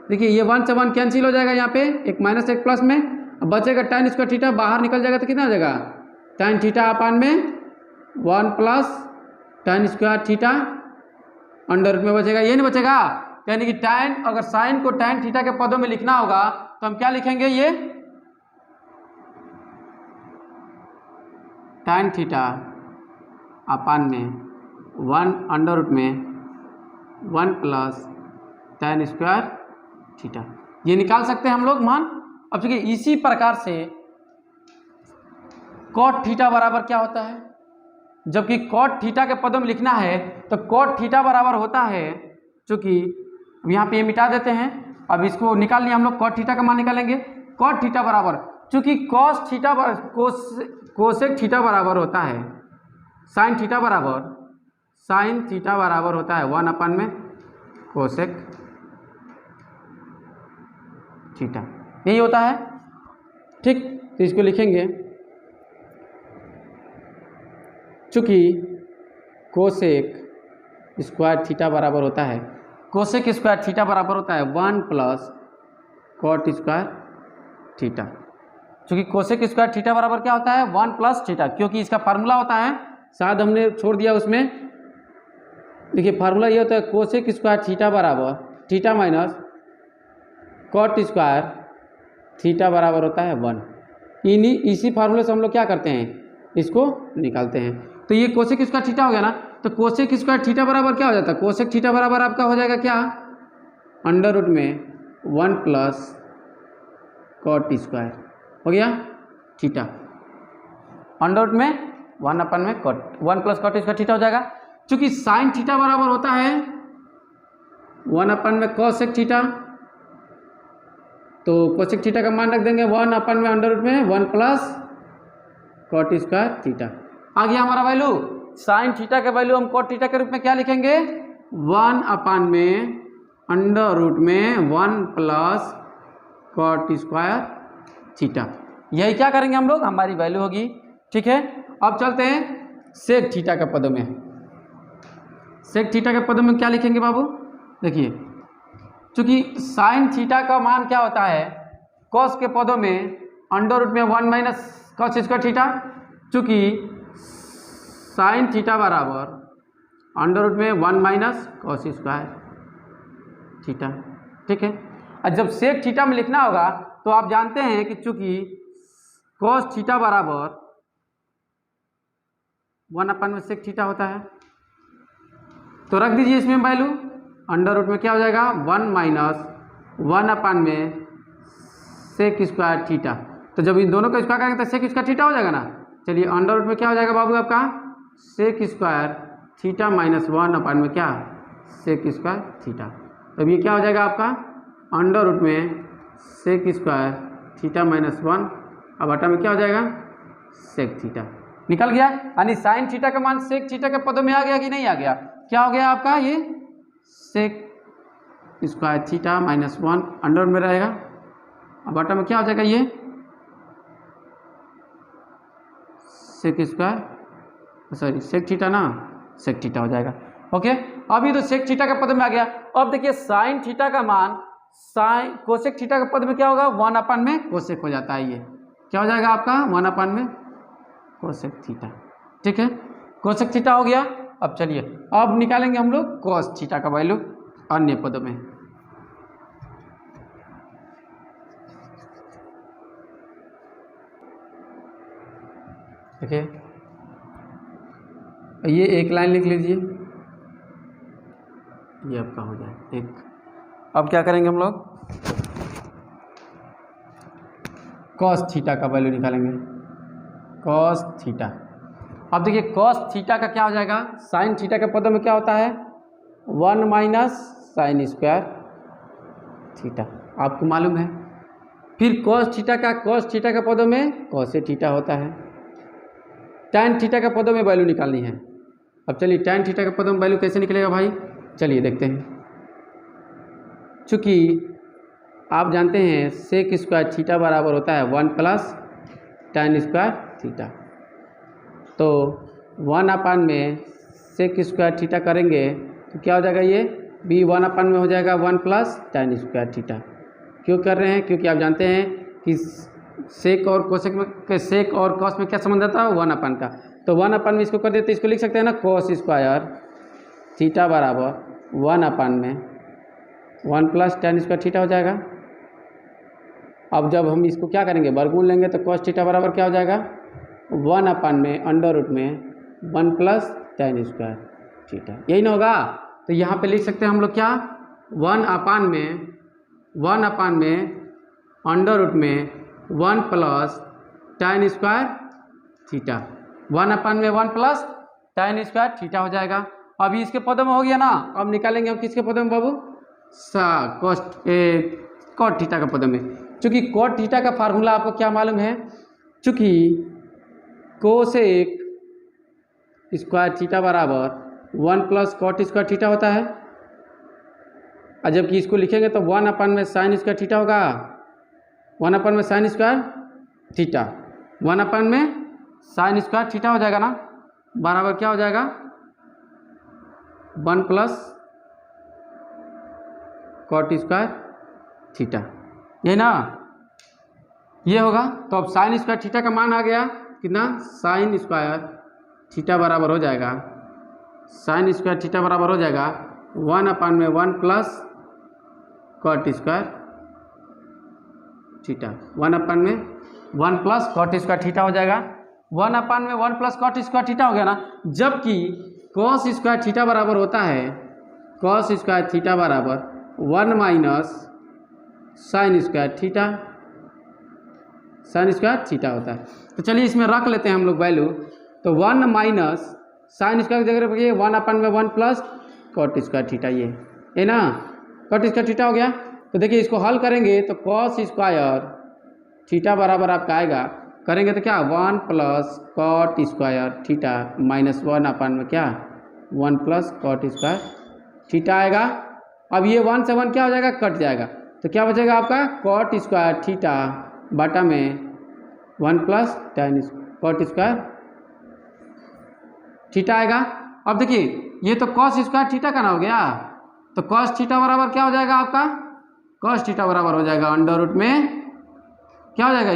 देखिए ये 1 से 1 कैंसिल हो जाएगा, यहाँ पे एक माइनस एक प्लस में, अब बचेगा tan स्क्वायर थीटा, बाहर निकल जाएगा तो कितना हो जाएगा tan थीटा अपान में 1 plus tan square theta under root में बचेगा, ये नहीं बचेगा। यानी कि tan, अगर साइन को tan थीटा के पदों में लिखना होगा तो हम क्या लिखेंगे, ये tan थीटा अपान में 1 अंडर रूट में 1 प्लस tan स्क्वायर थीटा, ये निकाल सकते हैं हम लोग मान। अब देखिए इसी प्रकार से cot थीटा बराबर क्या होता है, जबकि cot थीटा के पदों में लिखना है तो cot थीटा बराबर होता है, चूंकि यहाँ पे ये मिटा देते हैं, अब इसको निकाल लिया हम लोग, cot थीटा का मान निकालेंगे। cot थीटा बराबर, चूंकि cos थीटा कोसेक थीटा बराबर होता है sin थीटा बराबर, sin थीटा बराबर होता है 1 में कोसेक थीटा, यही होता है। ठीक, तो इसको लिखेंगे, चूंकि कोसेक स्क्वायर थीटा बराबर होता है, कोसेक स्क्वायर थीटा बराबर होता है 1 प्लस कॉट स्क्वायर थीटा। चूंकि कोसेक स्क्वायर थीटा बराबर क्या होता है 1 प्लस थीटा, क्योंकि इसका फार्मूला होता है, शायद हमने छोड़ दिया उसमें, देखिए फार्मूला ये होता है कोसेक स्क्वायर थीटा बराबर theta minus cot square theta बराबर होता है 1। इसी फार्मूले से हम लोग क्या करते हैं, इसको निकालते हैं। तो ये कोसेक स्क्वायर थीटा हो गया ना, तो कोसेक स्क्वायर थीटा बराबर क्या हो जाता है, कोसेक थीटा बराबर आपका हो जाएगा क्या, अंडर रूट में 1 प्लस कॉट स्क्वायर हो गया थीटा, अंडर रूट में 1 में cot 1 plus cot square theta हो जाएगा। चूंकि साइन थीटा बराबर होता है 1 में कोसेक थीटा, तो कोसेक थीटा का मान रख देंगे 1 में अंडर रूट में 1 प्लस कॉट स्क्वायर थीटा। आ गया हमारा वैल्यू, साइन थीटा का वैल्यू हम कॉट थीटा के रूप में क्या लिखेंगे, 1 में अंडर रूट में 1 प्लस कॉट स्क्वायर थीटा। यही क्या करेंगे हम लोग, हमारी वैल्यू होगी। ठीक है, अब चलते हैं सेक थीटा के पदों में। सेक थीटा के पदों में क्या लिखेंगे बाबू, देखिए चूंकि साइन थीटा का मान क्या होता है, कॉस के पदों में अंडर रूट में 1 माइनस कॉस स्क्वायर थीटा, चूंकि साइन थीटा बराबर अंडर रूट में 1 माइनस कॉस स्क्वायर थीटा। ठीक है, और जब सेक थीटा में लिखना होगा तो आप जानते हैं कि चूंकि कॉस थीटा बराबर 1 में सेक थीटा होता है, तो रख दीजिए इसमें वैल्यू, अंडर रूट में क्या हो जाएगा 1 माइनस 1 में सेक स्क्वायर थीटा। तो जब इन दोनों का स्क्वायर करेंगे तो सेक स्क्वायर थीटा हो जाएगा ना। चलिए अंडर रूट में क्या हो जाएगा बाबू आपका, सेक स्क्वायर थीटा माइनस 1 में क्या, सेक स्क्वायर थीटा। तब ये क्या हो जाएगा आपका, अंडर रूट में सेक स्क्वायर थीटा माइनस 1, अब बटा में क्या हो जाएगा, सेक थीटा। निकल गया, यानी साइन थीटा का मान सेक थीटा के पदों में आ गया कि नहीं आ गया, क्या हो गया आपका, ये sec square theta minus 1 under में रहेगा, अब बटा में क्या हो जाएगा, ये sec square sorry sec theta ना, सेक थीटा हो जाएगा। ओके, अभी तो सेक थीटा के पद में आ गया। अब देखिए साइन थीटा का मान साइन कोसेक थीटा के पद में क्या होगा, 1 में कोसेक हो जाता है, ये क्या हो जाएगा आपका 1 में कोसेक थीटा। ठीक है, कोसेक थीटा हो गया। अब चलिए अब निकालेंगे हम लोग कॉस थीटा का वैल्यू अन्य पदों में। देखिए ये एक लाइन लिख लीजिए, ये आपका हो जाए एक। अब क्या करेंगे हम लोग, कॉस थीटा का वैल्यू निकालेंगे, कॉस थीटा। अब देखिए कॉस थीटा का क्या हो जाएगा, साइन थीटा के पदों में क्या होता है 1 माइनस साइन स्क्वायर थीटा, आपको मालूम है। फिर कॉस थीटा का कॉस थीटा के पदों में कॉसे थीटा होता है। टैन थीटा के पदों में वैल्यू निकालनी है। अब चलिए टैन थीटा के पदों में वैल्यू कैसे निकलेगा भाई, चलिए देखते हैं। चूँकि आप जानते हैं सेक स्क्वायर थीटा बराबर होता है 1 प्लस टैन स्क्वायर थीटा, तो 1 में सेक स्क्वायर थीटा करेंगे तो क्या हो जाएगा, ये भी 1 में हो जाएगा 1 प्लस tan स्क्वायर थीटा। क्यों कर रहे हैं, क्योंकि आप जानते हैं कि सेक और कोसेक में, सेक और कॉस में क्या संबंध आता है, 1 का। तो 1 में इसको कर देते, इसको लिख सकते हैं ना, कॉस स्क्वायर थीटा बराबर 1 में 1 प्लस tan स्क्वायर थीटा हो जाएगा। अब जब हम इसको क्या करेंगे, वर्गमूल लेंगे तो कॉस थीटा बराबर क्या हो जाएगा, 1 में अंडर रूट में 1 प्लस tan स्क्वायर थीटा, यही ना होगा। तो यहाँ पे लिख सकते हैं हम लोग क्या, 1 में अंडर रूट में 1 प्लस tan स्क्वायर थीटा, 1 में 1 प्लस tan स्क्वायर थीटा हो जाएगा। अभी इसके पदों में हो गया ना, अब निकालेंगे हम किसके पदों में बाबू, कॉट थीटा का पदों में। चूँकि कॉट थीटा का फार्मूला आपको क्या मालूम है, चूँकि कोसेक स्क्वायर थीटा बराबर 1 प्लस कॉट स्क्वायर थीटा होता है, और जबकि इसको लिखेंगे तो 1 में साइन स्क्वायर थीटा होगा, 1 में साइन स्क्वायर थीटा, 1 में साइन स्क्वायर थीटा हो जाएगा ना, बराबर क्या हो जाएगा, 1 प्लस कॉट स्क्वायर थीटा, यही ना, ये होगा। तो अब साइन स्क्वायर थीटा का मान आ गया कितना, साइन स्क्वायर थीटा बराबर हो जाएगा, साइन स्क्वायर थीटा बराबर हो जाएगा 1 में 1 प्लस कॉट स्क्वायर थीटा, 1 में 1 प्लस कॉट स्क्वायर थीटा हो जाएगा। 1 में 1 प्लस कॉट स्क्वायर थीटा हो गया ना, जबकि कॉस स्क्वायर थीटा बराबर होता है, कॉस स्क्वायर थीटा बराबर 1 minus sine square theta, sine square theta होता है। तो चलिए इसमें रख लेते हैं हम लोग वैल्यू, तो 1 माइनस साइन स्क्वायर की जगह रखिए 1 में 1 प्लस कॉट स्क्वायर थीटा, ये ना, कॉट स्क्वायर थीटा हो गया। तो देखिए इसको हल करेंगे तो कॉस स्क्वायर थीटा बराबर आपका आएगा, करेंगे तो क्या, 1 plus cot square theta minus 1 में क्या, 1 प्लस कॉट स्क्वायर थीटा आएगा। अब ये 1 से 1 क्या हो जाएगा, कट जाएगा, तो क्या बचेगा आपका, कॉट स्क्वायर थीटा बटा में 1 plus tan cot square theta आएगा। अब देखिए ये तो कॉस स्क्वायर थीटा का ना हो गया, तो कॉस थीटा बराबर क्या हो जाएगा आपका, कॉस थीटा बराबर हो जाएगा अंडर रूट में क्या हो जाएगा,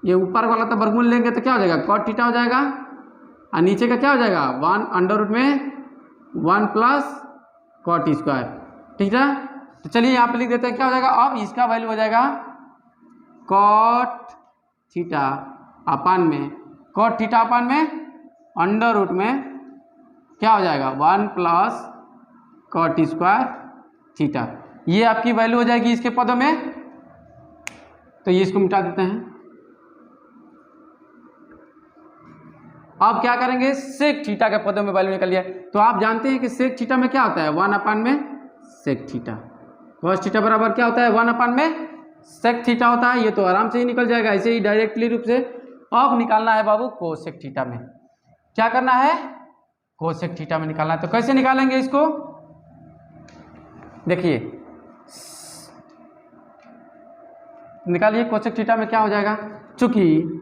ये ऊपर वाला तो वर्गमूल लेंगे तो क्या हो जाएगा, कॉट थीटा हो जाएगा, और नीचे का क्या हो जाएगा, 1 अंडर रूट में 1 प्लस कॉट स्क्वायर, ठीक है। तो चलिए यहाँ पे लिख देते हैं क्या हो जाएगा, अब इसका वैल्यू हो जाएगा कॉट थीटा अपान में, कॉट थीटा अपान में अंडर रूट में क्या हो जाएगा, 1 प्लस कॉट स्क्वायर थीटा, ये आपकी वैल्यू हो जाएगी इसके पदों में। तो ये इसको मिटा देते हैं। अब क्या करेंगे, सेक थीटा के पदों में वैल्यू निकलिए। तो आप जानते हैं कि सेक थीटा में क्या होता है, 1 में सेक थीटा, कॉस थीटा बराबर क्या होता है, 1 में सेक थीटा होता है। ये तो आराम से ही निकल जाएगा ऐसे ही डायरेक्टली रूप से। अब निकालना है बाबू कोसेक थीटा में, क्या करना है, कोसेक थीटा में निकालना है। तो कैसे निकालेंगे इसको, देखिए निकालिए कोसेक थीटा में क्या हो जाएगा, चूंकि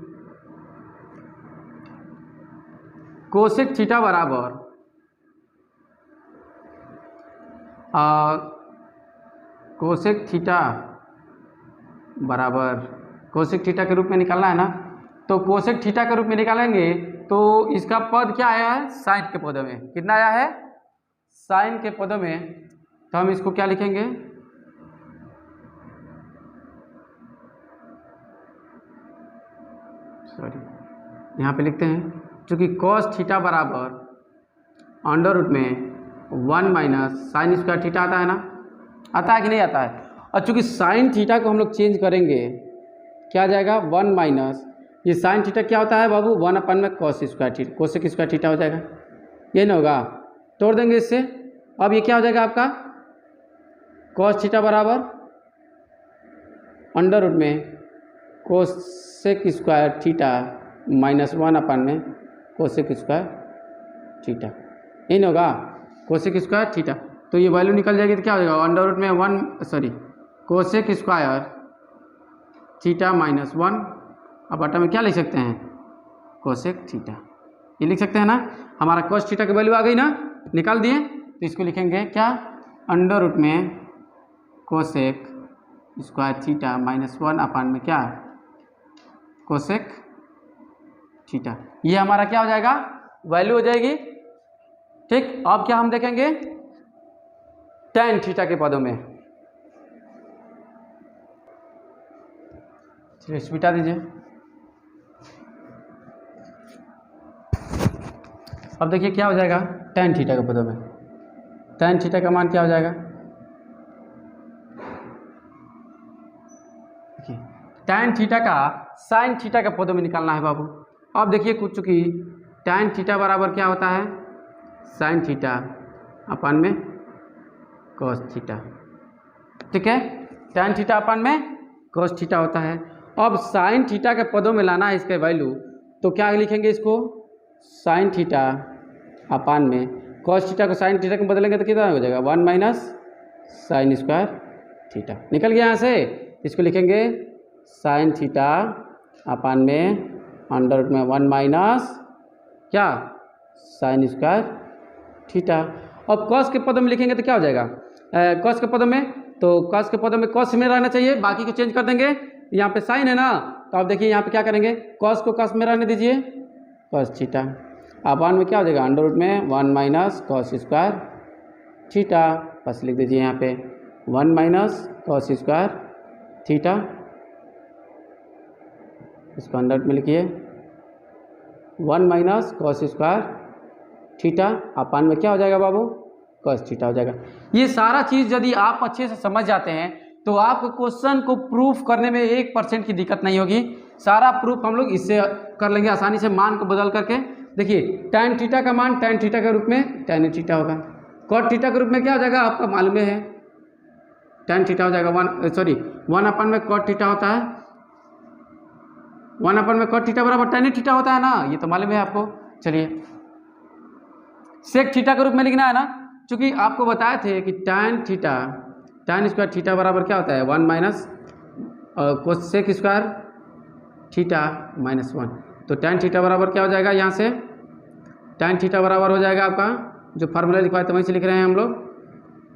कोसेक थीटा बराबर कोसेक थीटा बराबर कोसेक थीटा के रूप में निकालना है ना, तो कोसेक थीटा के रूप में निकालेंगे तो इसका पद क्या आया है, साइन के पदों में, कितना आया है, साइन के पदों में। तो हम इसको क्या लिखेंगे, सॉरी यहाँ पे लिखते हैं, चूँकि कॉस थीटा बराबर अंडर रूट में 1 माइनस साइन स्क्वायर थीटा आता है ना, आता है कि नहीं आता है। और चूँकि साइन थीटा को हम लोग चेंज करेंगे क्या आ जाएगा, 1 माइनस ये साइन थीटा क्या होता है बाबू, 1 में cos square theta, cosec square theta हो जाएगा, ये ना होगा, तोड़ देंगे इससे। अब ये क्या हो जाएगा आपका, कॉस थीटा बराबर अंडर रूट में कोसेक स्क्वायर थीटा माइनस 1 में कोसेक स्क्वायर थीटा, ये ना होगा, कोसेक स्क्वायर थीटा। तो ये वैल्यू निकल जाएगी तो क्या हो जाएगा, अंडर रूट में कोसेक स्क्वायर थीटा माइनस 1, अब बटा में क्या लिख सकते हैं, कोसेक थीटा, ये लिख सकते हैं ना, हमारा cos थीटा की वैल्यू आ गई ना, निकाल दिए। तो इसको लिखेंगे क्या, अंडर रूट में कोसेक स्क्वायर थीटा माइनस 1 अपान में क्या, कोसेक थीटा। ये हमारा क्या हो जाएगा, वैल्यू हो जाएगी। ठीक, अब क्या हम देखेंगे tan थीटा के पदों में। चलिए इस मिटा दीजिए। अब देखिए क्या हो जाएगा tan थीटा के पदों में। tan थीटा का मान क्या हो जाएगा, देखिए tan थीटा का sin थीटा के पदों में निकालना है बाबू। अब देखिए कुछ चूंकि tan थीटा बराबर क्या होता है, sin थीटा अपान में cos थीटा। ठीक है, tan थीटा अपान में cos थीटा होता है। अब sin थीटा के पदों में लाना है इसके वैल्यू, तो क्या लिखेंगे इसको, sin थीटा अपान में cos थीटा को sin थीटा को बदलेंगे तो कितना हो जाएगा, 1 माइनस साइन स्क्वायर थीटा। निकल गया यहाँ से। इसको लिखेंगे sin थीटा अपान में अंडर रूट में 1 माइनस क्या, साइन स्क्वायर थीटा। अब cos के पदों में लिखेंगे तो क्या हो जाएगा, cos के पदों में, तो cos के पदों में cos में रहना चाहिए, बाकी को चेंज कर देंगे। यहाँ पे साइन है ना, तो आप देखिए यहाँ पे क्या करेंगे, cos को cos में रहने दीजिए, cos थीटा अपान में क्या हो जाएगा, अंडर रूट में 1 माइनस cos स्क्वायर थीटा। बस लिख दीजिए यहाँ पे 1 माइनस cos स्क्वायर थीटा, इसको अंडर रूट में लिखिए 1 माइनस cos स्क्वायर थीटा अपान में क्या हो जाएगा बाबू, cos थीटा हो जाएगा। ये सारा चीज़ यदि आप अच्छे से समझ जाते हैं तो आपको क्वेश्चन को प्रूफ करने में 1% की दिक्कत नहीं होगी। सारा प्रूफ हम लोग इससे कर लेंगे आसानी से, मान को बदल करके। देखिए tan थीटा का मान tan थीटा के रूप में tan थीटा होगा, cot थीटा के रूप में क्या हो जाएगा आपका मालूम है, tan थीटा हो जाएगा 1 अपान में cot थीटा होता है, 1 अपान में cot थीटा बराबर tan थीटा होता है ना, ये तो मालूम है आपको। चलिए sec थीटा के रूप में लिखना है ना, चूंकि आपको बताए थे कि tan theta tan square theta बराबर क्या होता है, 1 minus cosec square theta minus 1। तो tan थीटा बराबर क्या हो जाएगा, यहाँ से tan थीटा बराबर हो जाएगा आपका जो फार्मूला लिखवाए तो वहीं से लिख रहे हैं हम लोग,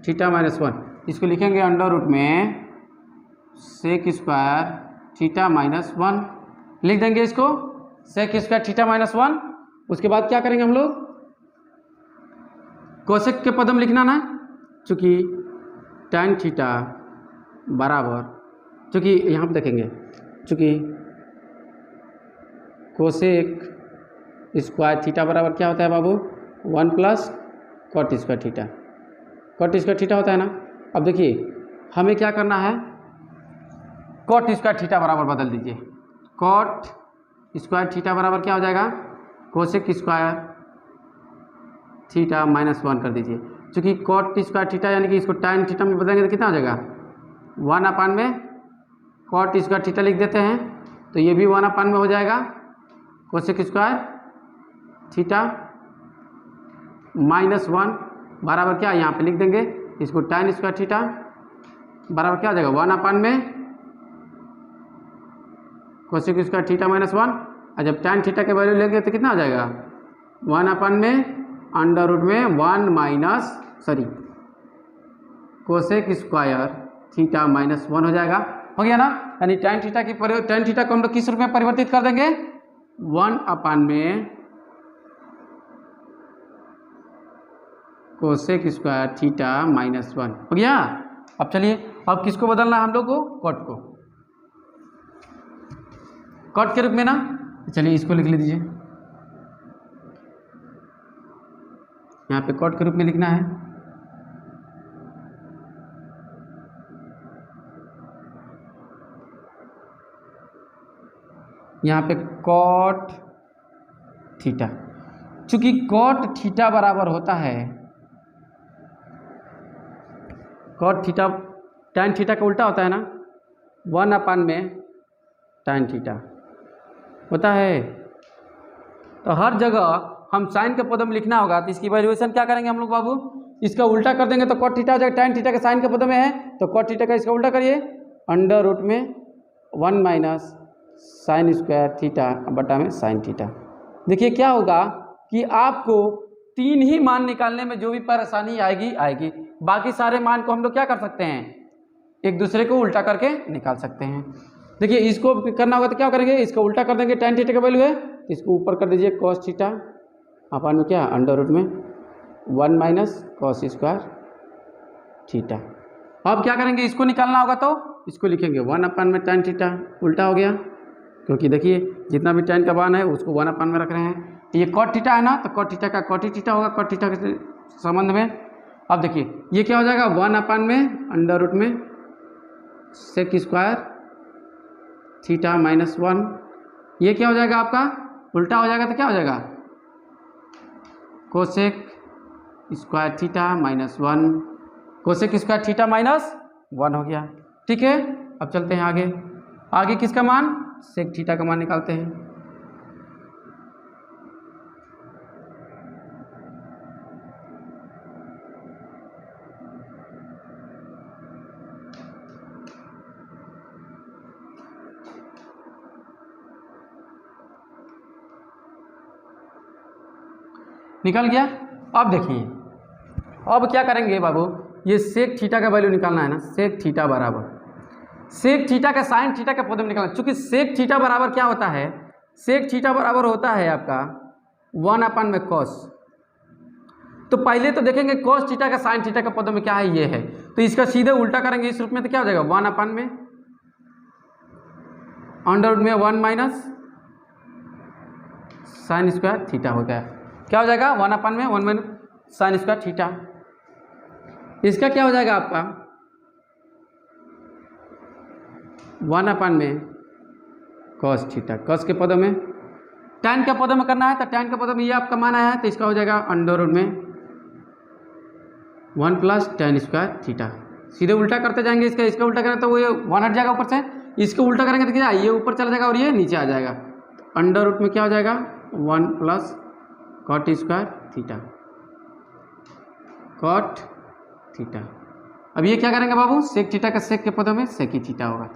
थीटा माइनस 1। इसको लिखेंगे अंडर रूट में सेक स्क्वायर थीटा माइनस 1, लिख देंगे इसको सेक स्क्वायर थीटा माइनस 1। उसके बाद क्या करेंगे हम लोग, कोसेक के पदम लिखना ना, चूँकि tan थीटा बराबर, चूँकि यहाँ पर देखेंगे चूँकि कोसेक स्क्वायर थीटा बराबर क्या होता है बाबू, 1 plus cot square theta, cot square theta होता है ना। अब देखिए हमें क्या करना है, कॉट स्क्वायर थीटा बराबर बदल दीजिए, कॉट स्क्वायर थीटा बराबर क्या हो जाएगा, कोसेक स्क्वायर थीटा माइनस 1 कर दीजिए। चूँकि कॉट स्क्वायर थीटा यानी कि इसको tan थीटा में बदलेंगे तो कितना हो जाएगा, 1 अपान में कॉट स्क्वायर थीटा लिख देते हैं, तो ये भी 1 अपान में हो जाएगा कोसेक स्क्वायर थीटा माइनस 1 बराबर क्या, यहाँ पे लिख देंगे इसको tan स्क्वायर थीटा बराबर क्या हो जाएगा, 1 अपान में कोसेक स्क्वायर थीटा माइनस 1। और जब tan थीटा के वैल्यू लेंगे तो कितना हो जाएगा, 1 अपान में अंडर रूट में 1 minus cosec square theta minus 1 हो जाएगा। हो गया ना, यानी tan थीटा को हम लोग किस रूप में परिवर्तित कर देंगे, 1 अपान में कोसेक स्क्वायर थीटा माइनस 1 हो गया। अब चलिए अब किसको बदलना है हम लोग को, कॉट को, कॉट के रूप में ना। चलिए इसको लिख लीजिए, यहाँ पे कॉट के रूप में लिखना है, यहाँ पे कॉट थीटा, चूंकि कॉट थीटा बराबर होता है, कॉट थीटा tan थीटा का उल्टा होता है ना, 1 अपान में tan थीटा होता है। तो हर जगह हम साइन के पदों में लिखना होगा, तो इसकी वैल्यूएशन क्या करेंगे हम लोग बाबू, इसका उल्टा कर देंगे तो कॉट थीटा हो जाएगा, tan थीटा के साइन के पदों में है तो कॉट थीटा का इसका उल्टा करिए, अंडर रूट में 1 माइनस साइन स्क्वायर थीटा बटा में साइन थीटा। देखिए क्या होगा, कि आपको 3 ही मान निकालने में जो भी परेशानी आएगी, बाकी सारे मान को हम लोग क्या कर सकते हैं, एक दूसरे को उल्टा करके निकाल सकते हैं। देखिए इसको करना होगा तो क्या करेंगे, इसको उल्टा कर देंगे, tan थीटा का वैल्यू है तो इसको ऊपर कर दीजिए cos थीटा अपन में क्या अंडर रूट में 1 माइनस cos स्क्वायर थीटा। अब क्या करेंगे, इसको निकालना होगा तो इसको लिखेंगे 1 अपन में tan थीटा, उल्टा हो गया क्योंकि देखिए जितना भी tan का मान है उसको 1 अपन में रख रहे हैं। ये cot थीटा है ना, तो cot थीटा का cot थीटा होगा cot थीटा के संबंध में। अब देखिए ये क्या हो जाएगा 1 अपन में अंडर रूट में सेक स्क्वायर थीटा माइनस 1, ये क्या हो जाएगा आपका उल्टा हो जाएगा तो क्या हो जाएगा cosec square theta minus 1, cosec square theta minus 1 हो गया। ठीक है, अब चलते हैं आगे। आगे किसका मान, सेक थीटा का मान निकालते हैं। निकल गया। अब देखिए अब क्या करेंगे बाबू, ये सेक थीटा का वैल्यू निकालना है ना, सेक थीटा बराबर सेक थीटा का साइन थीटा के पद में निकालना। चूंकि सेक थीटा बराबर क्या होता है, सेक थीटा बराबर होता है आपका 1 अपन में कॉस। तो पहले तो देखेंगे कॉस थीटा का साइन थीटा के पद में क्या है, ये है, तो इसका सीधे उल्टा करेंगे इस रूप में तो क्या हो जाएगा 1 अपन में अंडर रूट में 1 माइनस साइन स्क्वायर थीटा हो गया। क्या हो जाएगा 1 अपन में 1 माइनस साइन स्क्वायर थीटा। इसका क्या हो जाएगा आपका 1 अपन में कॉस थीटा, कॉस के पदों में tan के पदों में करना है तो tan के पदों में ये आपका मान आया है तो इसका हो जाएगा अंडर रूट में 1 प्लस tan स्क्वायर थीटा। सीधे उल्टा करते जाएंगे, इसका उल्टा करें तो वो ये 1 हट जाएगा ऊपर से, इसको उल्टा करेंगे तो क्या ये ऊपर चला जाएगा और ये नीचे आ जाएगा। अंडर रूट में क्या हो जाएगा 1 plus cot square theta cot theta. अब ये क्या करेंगे बाबू, सेक थीटा का सेक के पदों में सेक ही थीटा होगा,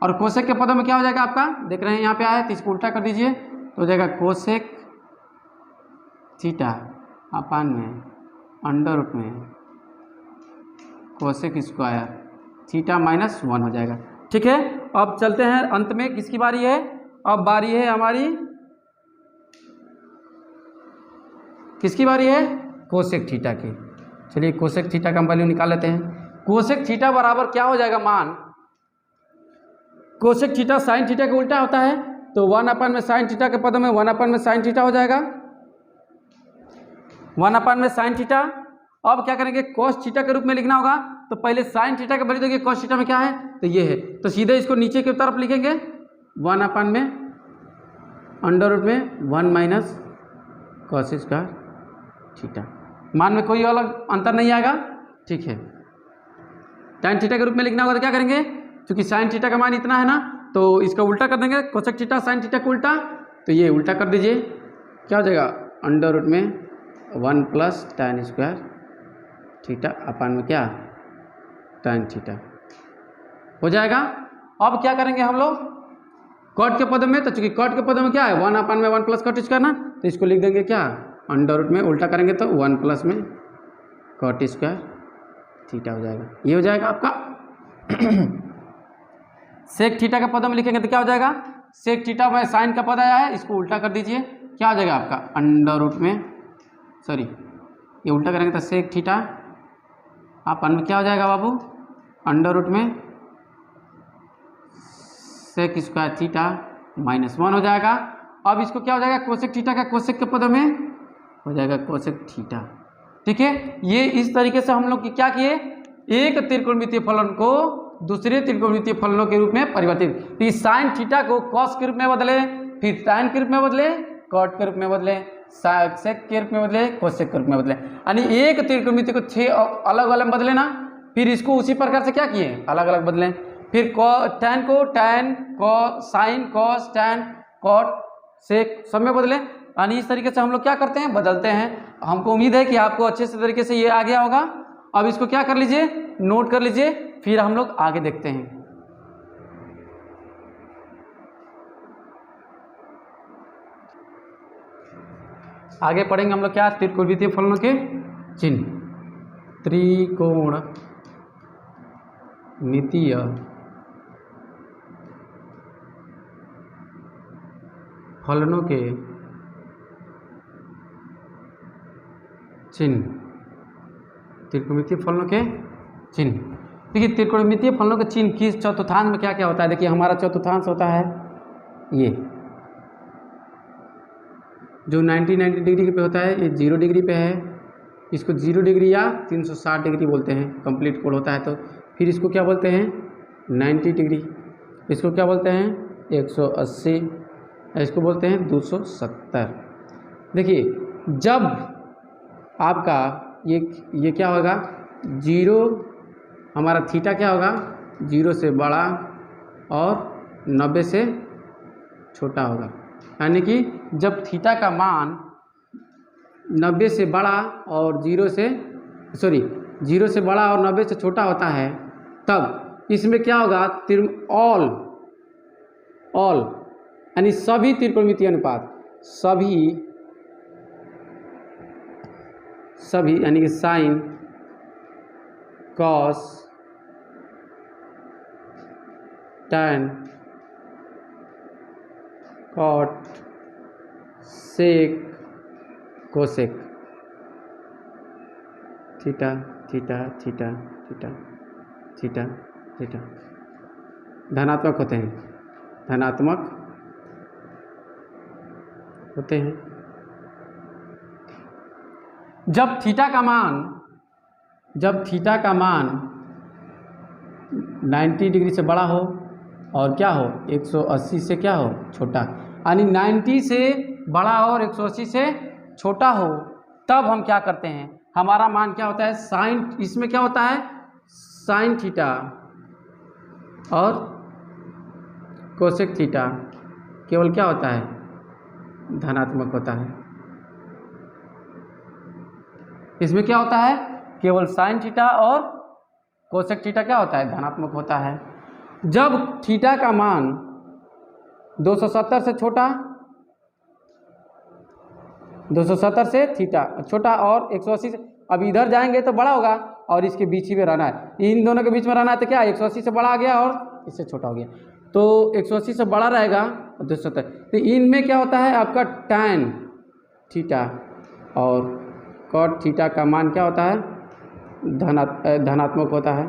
और कोसेक के पदों में क्या हो जाएगा आपका, देख रहे हैं यहाँ पे आया तो इसको उल्टा कर दीजिए तो हो जाएगा कोसेक थीटा अपान में अंडर रूट में कोसेक स्क्वायर थीटा माइनस 1 हो जाएगा। ठीक है, अब चलते हैं अंत में किसकी बारी है, अब बारी है हमारी किसकी बारी है, कोसेक थीटा की। चलिए कोसेक थीटा का वैल्यू निकाल लेते हैं। कोसेक थीटा बराबर क्या हो जाएगा मान, कोसेक थीटा साइन थीटा का उल्टा होता है तो 1 अपन में साइन थीटा के पदों में 1 अपन में साइन थीटा हो जाएगा 1 अपन में साइन थीटा। अब क्या करेंगे कॉस थीटा के रूप में लिखना होगा तो पहले साइन थीटा का वैल्यू देखिए कॉस थीटा में क्या है तो ये है, तो सीधे इसको नीचे की तरफ लिखेंगे 1 अपन में अंडर रूट में 1 माइनस कॉस स्क्वायर थीटा। मान में कोई अलग अंतर नहीं आएगा। ठीक है, tan थीटा के रूप में लिखना होगा तो क्या करेंगे, क्योंकि साइन थीटा का मान इतना है ना तो इसका उल्टा कर देंगे, कोसेक थीटा साइन थीटा को उल्टा, तो ये उल्टा कर दीजिए क्या हो जाएगा अंडर रूट में 1 प्लस tan स्क्वायर थीटा अपान में क्या tan थीटा हो जाएगा। अब क्या करेंगे हम लोग कॉट के पदों में, तो चूंकि कॉट के पदों में क्या है 1 अपान में 1 प्लस कॉट स्क्वायर ना, तो इसको लिख देंगे क्या अंडर रूट में उल्टा करेंगे तो 1 प्लस में कॉट स्क्वायर थीटा हो जाएगा। ये हो जाएगा आपका सेक थीटा के पदों में लिखेंगे तो क्या हो जाएगा, सेक थीटा में साइन का पद आया है इसको उल्टा कर दीजिए, क्या हो जाएगा आपका अंडर रूट में सॉरी ये उल्टा करेंगे तो सेक थीटा अपन में क्या हो जाएगा बाबू अंडर रूट में सेक स्क्वायर थीटा माइनस 1 हो जाएगा। अब इसको क्या हो जाएगा कोसेक थीटा का कोसेक के पदों में हो जाएगा कोसेक थीटा। ठीक है, ये इस तरीके से हम लोग क्या किए, एक त्रिकोणमितीय फलन को दूसरे त्रिकोणमितीय फलनों के रूप में परिवर्तित, तो साइन थीटा को कॉस के रूप में बदले, फिर tan के रूप में बदले, कॉट के रूप में बदले, सेक के रूप में बदले, कोसेक के रूप में बदले, यानी एक त्रिकोणमितीय को 6 अलग अलग बदले ना, फिर इसको उसी प्रकार से क्या किए अलग अलग बदले, फिर tan को tan sine cos tan cot sec सब में बदले, यानी इस तरीके से हम लोग क्या करते हैं बदलते हैं। हमको उम्मीद है कि आपको अच्छे से तरीके से ये आ गया होगा। अब इसको क्या कर लीजिए नोट कर लीजिए, फिर हम लोग आगे देखते हैं। आगे पढ़ेंगे हम लोग क्या, त्रिकोणमितीय फलनों के चिन्ह। त्रिकोणमितीय फलनों के चिन्ह। त्रिकोणमितीय फलनों के चिन्ह। देखिए त्रिकोणमितीय फलनों के चिन्ह किस चतुर्थांश में क्या क्या होता है। देखिए हमारा चतुर्थांश होता है ये जो 90 डिग्री पे होता है, ये 0 डिग्री पे है। इसको 0 डिग्री या 360 डिग्री बोलते हैं, कंप्लीट कोण होता है तो। फिर इसको क्या बोलते हैं 90 डिग्री। इसको क्या बोलते हैं 180। इसको बोलते हैं 270। देखिए जब आपका ये क्या होगा 0, हमारा थीटा क्या होगा 0 से बड़ा और 90 से छोटा होगा। यानी कि जब थीटा का मान 90 से बड़ा और 0 से बड़ा और 90 से छोटा होता है, तब इसमें क्या होगा ऑल यानी सभी त्रिकोणमितीय अनुपात, सभी यानी कि sine, cos, tan, cot, sec, cosec, theta theta theta theta theta theta धनात्मक होते हैं, धनात्मक होते हैं। जब थीटा का मान 90 डिग्री से बड़ा हो और क्या हो 180 से क्या हो छोटा, यानी 90 से बड़ा और 180 से छोटा हो, तब हम क्या करते हैं, हमारा मान क्या होता है साइन, इसमें क्या होता है साइन थीटा और कोसेक थीटा केवल क्या होता है धनात्मक होता है। इसमें क्या होता है केवल साइन थीटा और कोसेक थीटा क्या होता है धनात्मक होता है। जब थीटा का मान 270 से छोटा, 270 से थीटा छोटा और 180 से, अब इधर जाएंगे तो बड़ा होगा और इसके बीच ही में रहना है, इन दोनों के बीच में रहना है, तो क्या 180 से बड़ा आ गया और इससे छोटा हो गया, तो 180 से बड़ा रहेगा और 270। तो इनमें क्या होता है आपका टैन थीटा और कॉट थीटा का मान क्या होता है धनात्मक होता है,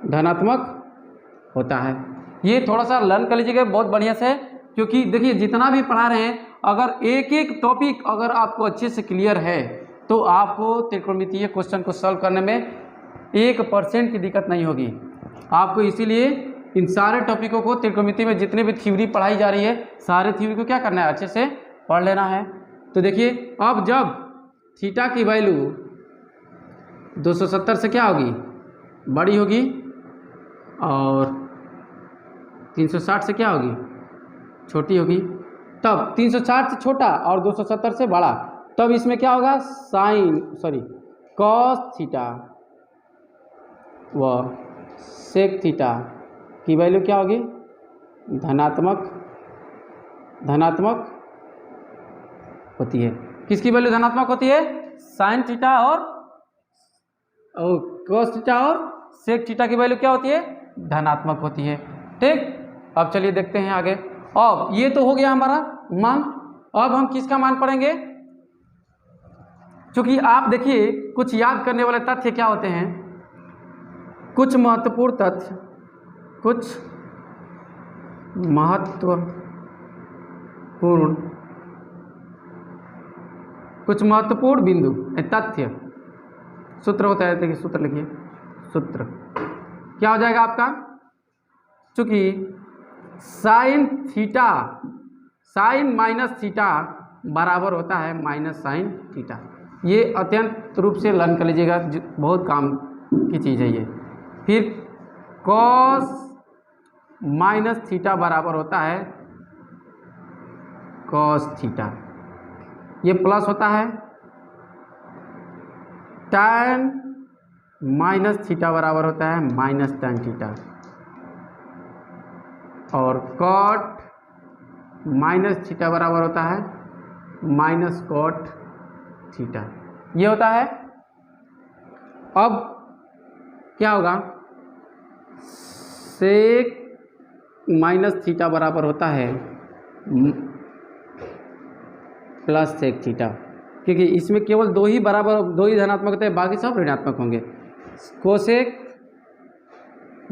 धनात्मक होता है। ये थोड़ा सा लर्न कर लीजिएगा बहुत बढ़िया से, क्योंकि देखिए जितना भी पढ़ा रहे हैं, अगर एक एक टॉपिक अगर आपको अच्छे से क्लियर है तो आपको त्रिकोणमितीय क्वेश्चन को सॉल्व करने में 1% की दिक्कत नहीं होगी आपको। इसीलिए इन सारे टॉपिकों को त्रिकोणमिति में जितने भी थ्योरी पढ़ाई जा रही है, सारे थ्योरी को क्या करना है अच्छे से पढ़ लेना है। तो देखिए अब जब थीटा की वैल्यू 270 से क्या होगी बड़ी होगी और 360 से क्या होगी छोटी होगी, तब 360 से छोटा और 270 से बड़ा, तब इसमें क्या होगा कॉस थीटा व सेक थीटा की वैल्यू क्या होगी धनात्मक होती है। किसकी वैल्यू धनात्मक होती है साइन थीटा और कॉस थीटा और सेक थीटा की वैल्यू क्या होती है धनात्मक होती है। ठीक, अब चलिए देखते हैं आगे। अब ये तो हो गया हमारा मान, अब हम किसका मान पढ़ेंगे, क्योंकि आप देखिए कुछ याद करने वाले तथ्य क्या होते हैं, कुछ महत्वपूर्ण तथ्य, कुछ महत्वपूर्ण बिंदु तथ्य, सूत्र होता है, देखिए सूत्र लिखिए, सूत्र क्या हो जाएगा आपका, चूंकि साइन माइनस थीटा बराबर होता है माइनस साइन थीटा। ये अत्यंत रूप से लर्न कर लीजिएगा, बहुत काम की चीज़ है ये। फिर कॉस माइनस थीटा बराबर होता है कॉस थीटा, ये प्लस होता है। टैन माइनस थीटा बराबर होता है माइनस टैन थीटा, और कॉट माइनस थीटा बराबर होता है माइनस कॉट थीटा, ये होता है। अब क्या होगा, सेक माइनस थीटा बराबर होता है प्लस सेक थीटा, क्योंकि इसमें केवल दो ही धनात्मक होते हैं, बाकी सब ऋणात्मक होंगे। कोसेक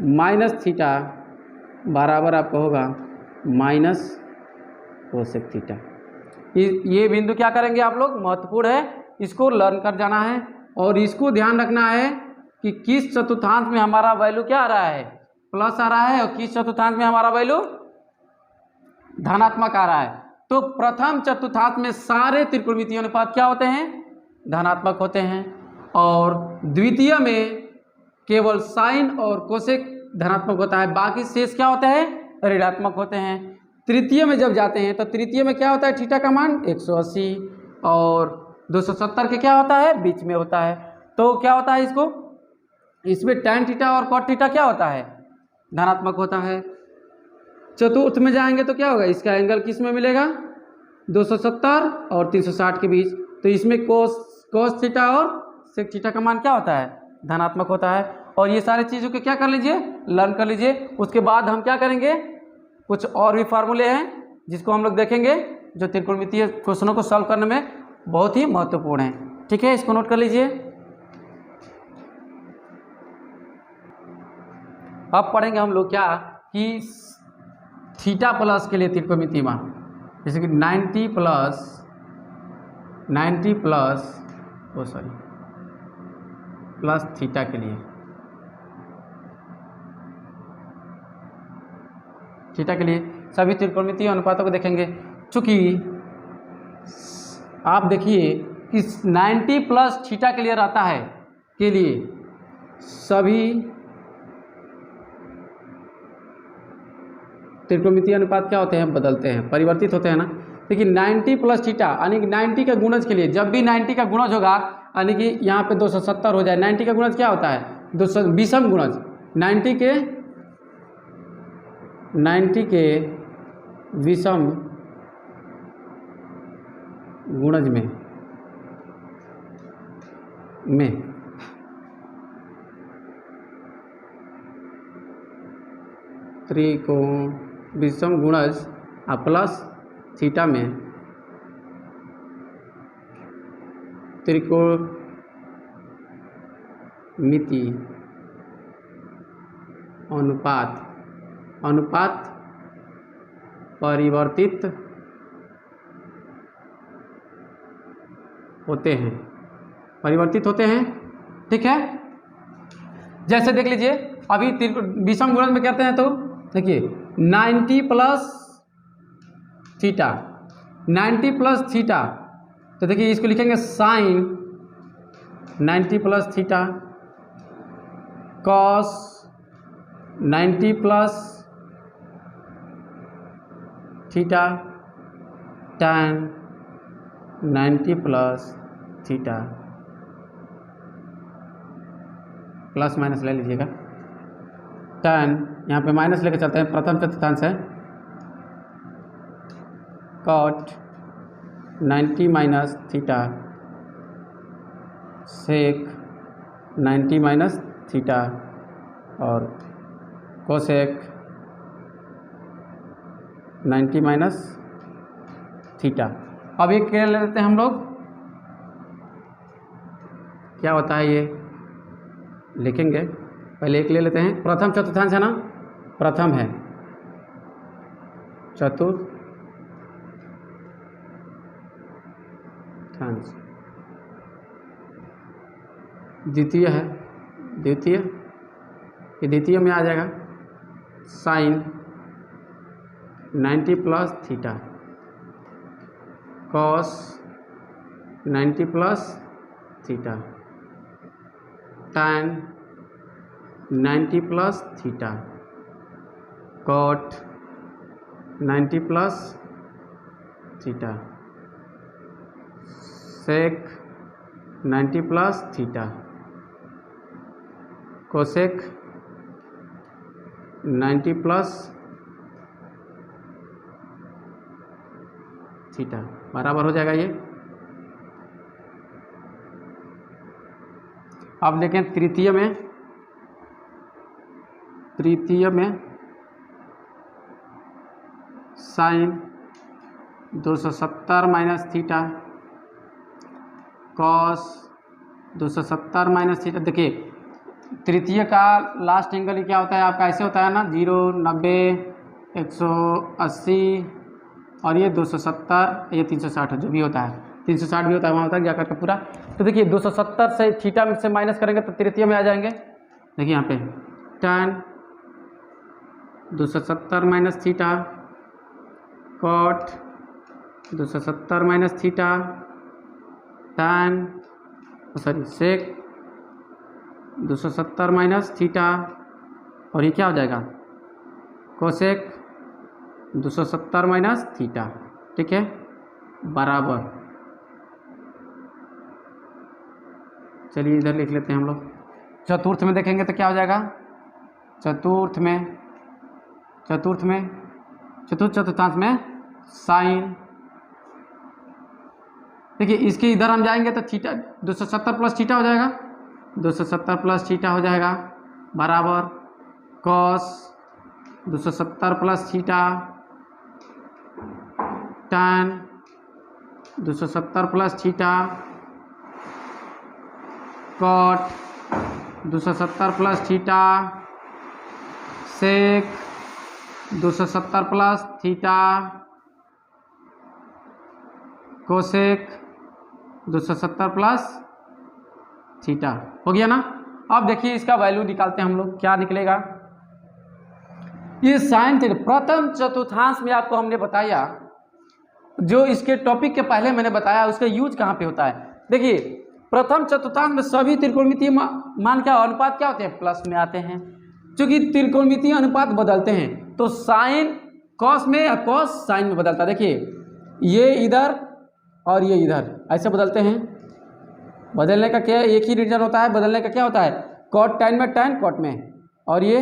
माइनस थीटा बराबर आपका होगा माइनस कोसेक थीटा। ये बिंदु क्या करेंगे आप लोग, महत्वपूर्ण है, इसको लर्न कर जाना है और इसको ध्यान रखना है कि किस चतुर्थांश में हमारा वैल्यू क्या आ रहा है, प्लस आ रहा है, और किस चतुर्थांश में हमारा वैल्यू धनात्मक आ रहा है। तो प्रथम चतुर्थांश में सारे त्रिकोणमितीय अनुपात क्या होते हैं, धनात्मक होते हैं, और द्वितीय में केवल साइन और कोसेक धनात्मक होता है, बाकी शेष क्या होते हैं, ऋणात्मक होते हैं। तृतीय में जब जाते हैं तो तृतीय में क्या होता है, थीटा का मान 180 और 270 के क्या होता है, बीच में होता है। तो क्या होता है, इसमें tan थीटा और cot थीटा क्या होता है, धनात्मक होता है। चतुर्थ में जाएंगे तो क्या होगा, इसका एंगल किस में मिलेगा, 270 और 360 के बीच, तो इसमें cos थीटा और sec थीटा का मान क्या होता है, धनात्मक होता है। और ये सारी चीज़ों के क्या कर लीजिए, लर्न कर लीजिए। उसके बाद हम क्या करेंगे, कुछ और भी फार्मूले हैं जिसको हम लोग देखेंगे, जो त्रिकोणमितीय क्वेश्चनों को सॉल्व करने में बहुत ही महत्वपूर्ण है। ठीक है, इसको नोट कर लीजिए। अब पढ़ेंगे हम लोग क्या कि थीटा प्लस के लिए त्रिकोणमितीय मान, जैसे कि 90 प्लस थीटा के लिए, सभी त्रिकोणमितीय अनुपातों को देखेंगे। चूंकि आप देखिए कि 90 प्लस थीटा के लिए रहता है, के लिए सभी त्रिकोणमितीय अनुपात क्या होते हैं, बदलते हैं, परिवर्तित होते हैं ना। लेकिन 90 प्लस थीटा यानी कि 90 का गुणज के लिए, जब भी 90 का गुणज होगा यानी कि यहाँ पे 270 हो जाए, 90 का गुणज क्या होता है, 220 गुणज, 90 के विषम गुणज में त्रिकोण विषम गुणज प्लस थीटा में त्रिकोणमितीय अनुपात परिवर्तित होते हैं। ठीक है, जैसे देख लीजिए अभी विषम गुणज में कहते हैं तो देखिए 90 प्लस थीटा, तो देखिए इसको लिखेंगे sine 90 plus theta, cos 90 plus theta, tan 90 plus theta, plus minus ले लीजिएगा, tan यहाँ पे माइनस लेके चलते हैं, प्रथम चतुर्थांश है, cot 90 minus theta, sec 90 minus theta और cosec 90 माइनस थीटा। अब एक क्या ले लेते हैं हम लोग, क्या होता है ये लिखेंगे, पहले एक ले लेते हैं, प्रथम चतुर्थांश है ना, प्रथम है चतुर्थांश, द्वितीय है द्वितीय में आ जाएगा sine 90 plus theta, cos 90 plus theta, tan 90 plus theta, cot 90 plus theta, sec 90 plus theta, cosec 90 plus theta बराबर हो जाएगा ये। अब देखें तृतीय में sine 270 minus theta cos 270 minus theta. देखिए तृतीय का लास्ट एंगल ही क्या होता है आपका, ऐसे होता है ना, 0, 90, 180 और ये 270, ये 360 जो भी होता है, 360 भी होता है, वहाँ होता है जाकर के पूरा। तो देखिए 270 से थीटा से माइनस करेंगे तो तृतीय में आ जाएंगे। देखिए यहाँ पे tan 270 minus theta cot 270 minus theta tan sec 270 minus theta, और ये क्या हो जाएगा कोसेक 270 माइनस थीटा। ठीक है, बराबर। चलिए इधर लिख लेते हैं हम लोग। चतुर्थ में देखेंगे तो क्या हो जाएगा, चतुर्थांश में साइन। देखिए इसके इधर हम जाएंगे तो थीटा 270 प्लस थीटा हो जाएगा, 270 प्लस थीटा हो जाएगा बराबर cos 270 plus theta tan 270 plus theta cot 270 plus theta sec 270 plus theta cosec 270 plus theta. हो गया ना। अब देखिए इसका वैल्यू निकालते हैं हम लोग, क्या निकलेगा। ये साइन थीटा प्रथम चतुर्थांश में आपको हमने बताया, जो इसके टॉपिक के पहले मैंने बताया उसका यूज कहाँ पे होता है। देखिए प्रथम चतुर्थांश में सभी त्रिकोणमितीय मान क्या अनुपात क्या होते हैं, प्लस में आते हैं। क्योंकि त्रिकोणमितीय अनुपात बदलते हैं तो साइन कॉस में या कॉस साइन में बदलता है। देखिए ये इधर और ये इधर ऐसे बदलते हैं। बदलने का क्या एक ही रीजन होता है, बदलने का क्या होता है, कॉट टैन में टैन कॉट में, और ये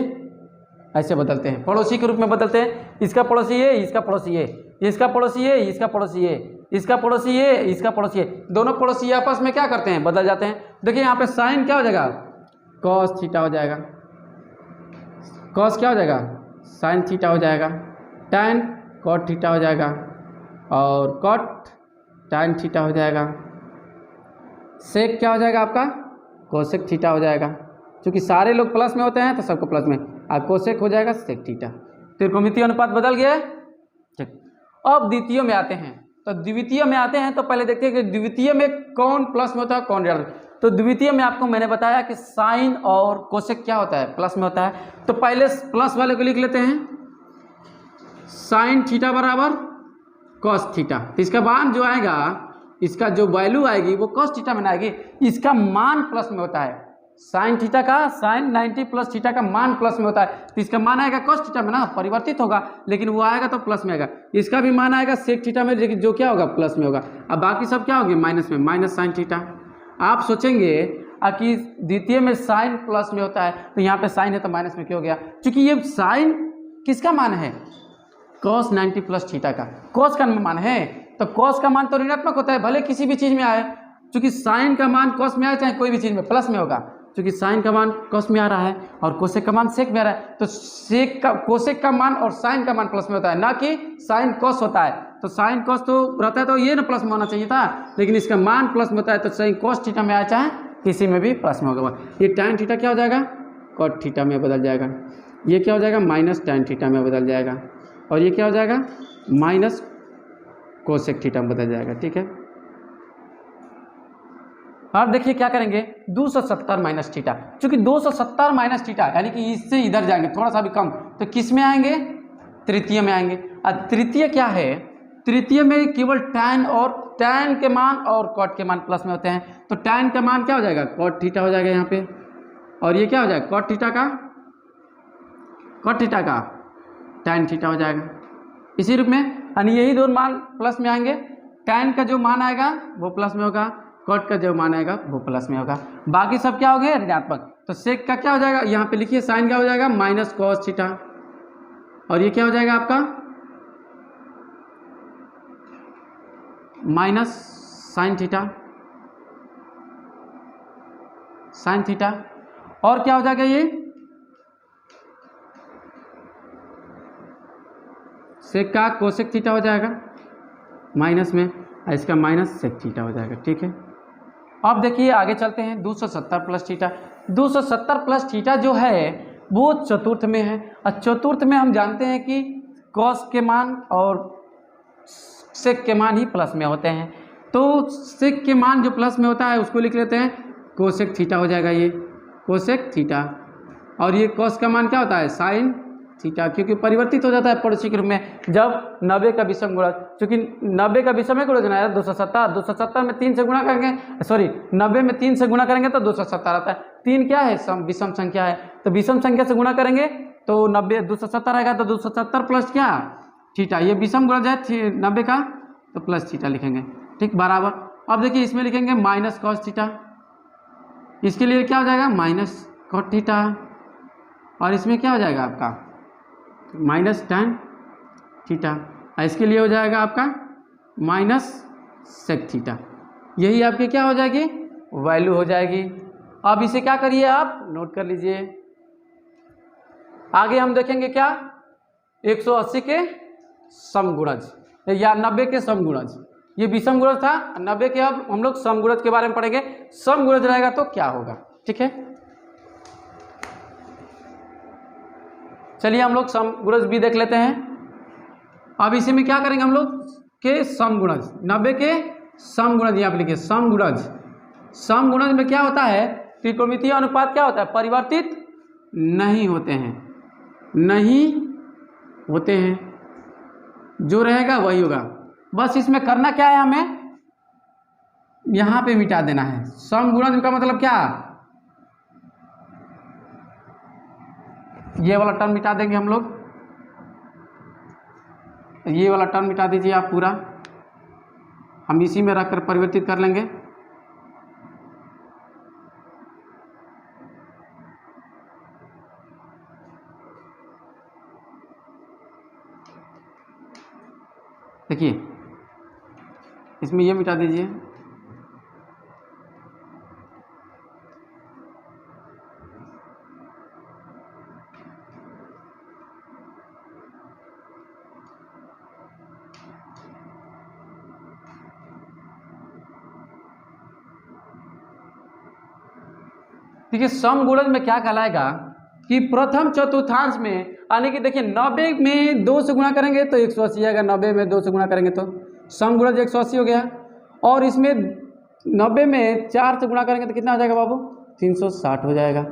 ऐसे बदलते हैं, पड़ोसी के रूप में बदलते हैं। इसका पड़ोसी ये, इसका पड़ोसी ये, इसका पड़ोसी ये, इसका पड़ोसी ये, इसका पड़ोसी ये, इसका पड़ोसी ये, दोनों पड़ोसी आपस में क्या करते हैं, बदल जाते हैं। देखिए यहाँ पे साइन क्या हो जाएगा, कॉस थीटा हो जाएगा, कॉस क्या हो जाएगा, साइन थीटा हो जाएगा, टैन कॉट थीटा हो जाएगा, और कॉट टैन थीटा हो जाएगा, सेक क्या हो जाएगा आपका, कोसेक थीटा हो जाएगा। क्योंकि सारे लोग प्लस में होते हैं तो सबको प्लस में, और कोसेक हो जाएगा सेक थीटा। त्रिकोणमितीय अनुपात बदल गया। ठीक, अब द्वितीय में आते हैं। तो द्वितीय में आते हैं तो पहले देखते हैं कि द्वितीय में कौन प्लस में होता है कौन ऋण। तो द्वितीय में आपको मैंने बताया कि साइन और कोसेक क्या होता है, प्लस में होता है। तो पहले प्लस वाले को लिख लेते हैं, साइन थीटा बराबर कॉस थीटा। तो इसका मान जो आएगा, इसका जो वैल्यू आएगी वो कॉस थीटा में आएगी। इसका मान प्लस में होता है, साइन थीटा का, साइन 90 प्लस थीटा का मान प्लस में होता है। तो इसका मान आएगा कॉस थीटा में ना, परिवर्तित होगा, लेकिन वो आएगा तो प्लस में आएगा। इसका भी मान आएगा सेक थीटा में, लेकिन जो क्या होगा, प्लस में होगा। अब बाकी सब क्या होंगे, माइनस में, माइनस साइन थीटा। आप सोचेंगे कि द्वितीय में साइन प्लस में होता है तो यहाँ पे साइन है तो माइनस में क्यों हो गया। क्योंकि ये साइन किसका मान है, कॉस 90 प्लस थीटा का, कॉस का मान है। तो कॉस का मान तो ऋणात्मक होता है, भले किसी भी चीज में आए। क्योंकि साइन का मान कॉस में आए चाहे कोई भी चीज में, प्लस में होगा। क्योंकि साइन का मान कॉस में आ रहा है और कोसेक का मान सेक में आ रहा है, तो सेक का, कोसेक का मान और साइन का मान प्लस में होता है, ना कि साइन कॉस होता है। तो साइन कॉस तो रहता है तो ये ना प्लस में होना चाहिए था, लेकिन इसका मान प्लस में होता है। तो साइन कॉस थीटा में आया चाहे किसी में भी प्लस में होगा। ये टैन थीटा क्या हो जाएगा, कॉट थीटा में बदल जाएगा। ये क्या हो जाएगा, माइनस टैन थीटा में बदल जाएगा। और ये क्या हो जाएगा, माइनस कोसेक थीटा में बदल जाएगा। ठीक है, अब देखिए क्या करेंगे, 270 माइनस थीटा। चूंकि 270 माइनस थीटा यानी कि इससे इधर जाएंगे थोड़ा सा भी कम, तो किस में आएंगे, तृतीय में आएंगे। और तृतीय क्या है, तृतीय में केवल टैन और टैन के मान और कॉट के मान प्लस में होते हैं। तो टैन का मान क्या हो जाएगा, कॉट थीटा हो जाएगा यहाँ पे, और ये क्या हो जाएगा, कॉट थीटा का, कॉट थीटा का टैन थीटा हो जाएगा इसी रूप में। यानी यही दो मान प्लस में आएंगे। टैन का जो मान आएगा वो प्लस में होगा, कॉट का जो मान आएगा वो प्लस में होगा, बाकी सब क्या हो गया, ऋणात्मक। तो सेक का क्या हो जाएगा, यहाँ पे लिखिए, साइन का हो जाएगा माइनस कॉस थीटा, और ये क्या हो जाएगा आपका, minus sine theta, sign theta, और क्या हो जाएगा ये सेक का कोसेक थीटा हो जाएगा माइनस में, इसका माइनस सेक थीटा हो जाएगा। ठीक है, अब देखिए आगे चलते हैं। 270 प्लस थीटा, 270 प्लस थीटा जो है वो चतुर्थ में है, और चतुर्थ में हम जानते हैं कि कॉस के मान और सेक के मान ही प्लस में होते हैं, तो सेक के मान जो प्लस में होता है उसको लिख लेते हैं कोसेक थीटा हो जाएगा, ये कोसेक थीटा, और ये कॉस का मान क्या होता है साइन थीटा, क्योंकि परिवर्तित हो जाता है पड़ोसी के रूप में जब 90 का विषम गुणज, क्योंकि 90 का विषम गुणज है 270 में 3 से गुणा करेंगे, सॉरी 90 में 3 से गुणा करेंगे तो 270 आता है। 3 क्या है विषम संख्या है, तो विषम संख्या से गुणा करेंगे तो 90 270 आएगा, तो 270 प्लस क्या थीटा, ये विषम गुणज है 90 का, तो प्लस थीटा लिखेंगे। ठीक, बराबर। अब देखिए इसमें लिखेंगे माइनस कॉस थीटा, इसके लिए क्या हो जाएगा माइनस कॉट थीटा, और इसमें क्या हो जाएगा आपका माइनस टैन थीटा, इसके लिए हो जाएगा आपका माइनस सेक थीटा। यही आपकी क्या हो जाएगी वैल्यू हो जाएगी। अब इसे क्या करिए आप नोट कर लीजिए। आगे हम देखेंगे क्या 180 के समगुणज या 90 के समगुणज, ये विषम गुणज था 90 के, अब हम लोग समगुणज के बारे में पढ़ेंगे। समगुणज रहेगा तो क्या होगा, ठीक है। चलिए हम लोग समगुणज भी देख लेते हैं। अब इसी में क्या करेंगे हम लोग के समगुणज, 90 के समगुणज, यहाँ पे लिखिए समगुणज। समगुणज में क्या होता है त्रिकोणमितीय अनुपात क्या होता है परिवर्तित नहीं होते हैं, नहीं होते हैं, जो रहेगा वही होगा। बस इसमें करना क्या है, हमें यहाँ पे मिटा देना है। समगुणज का मतलब क्या, ये वाला टर्म मिटा देंगे हम लोग, ये वाला टर्म मिटा दीजिए आप पूरा, हम इसी में रखकर परिवर्तित कर लेंगे। देखिए इसमें ये मिटा दीजिए, देखिए समगुणज में क्या कहलाएगा कि प्रथम चतुर्थांश में, यानी कि देखिए 90 में 2 से गुणा करेंगे तो 180 आएगा, 90 में 2 से गुणा करेंगे तो समगुणज 180 हो गया। और इसमें 90 में 4 से गुणा करेंगे तो कितना हो जाएगा बाबू 360 हो जाएगा,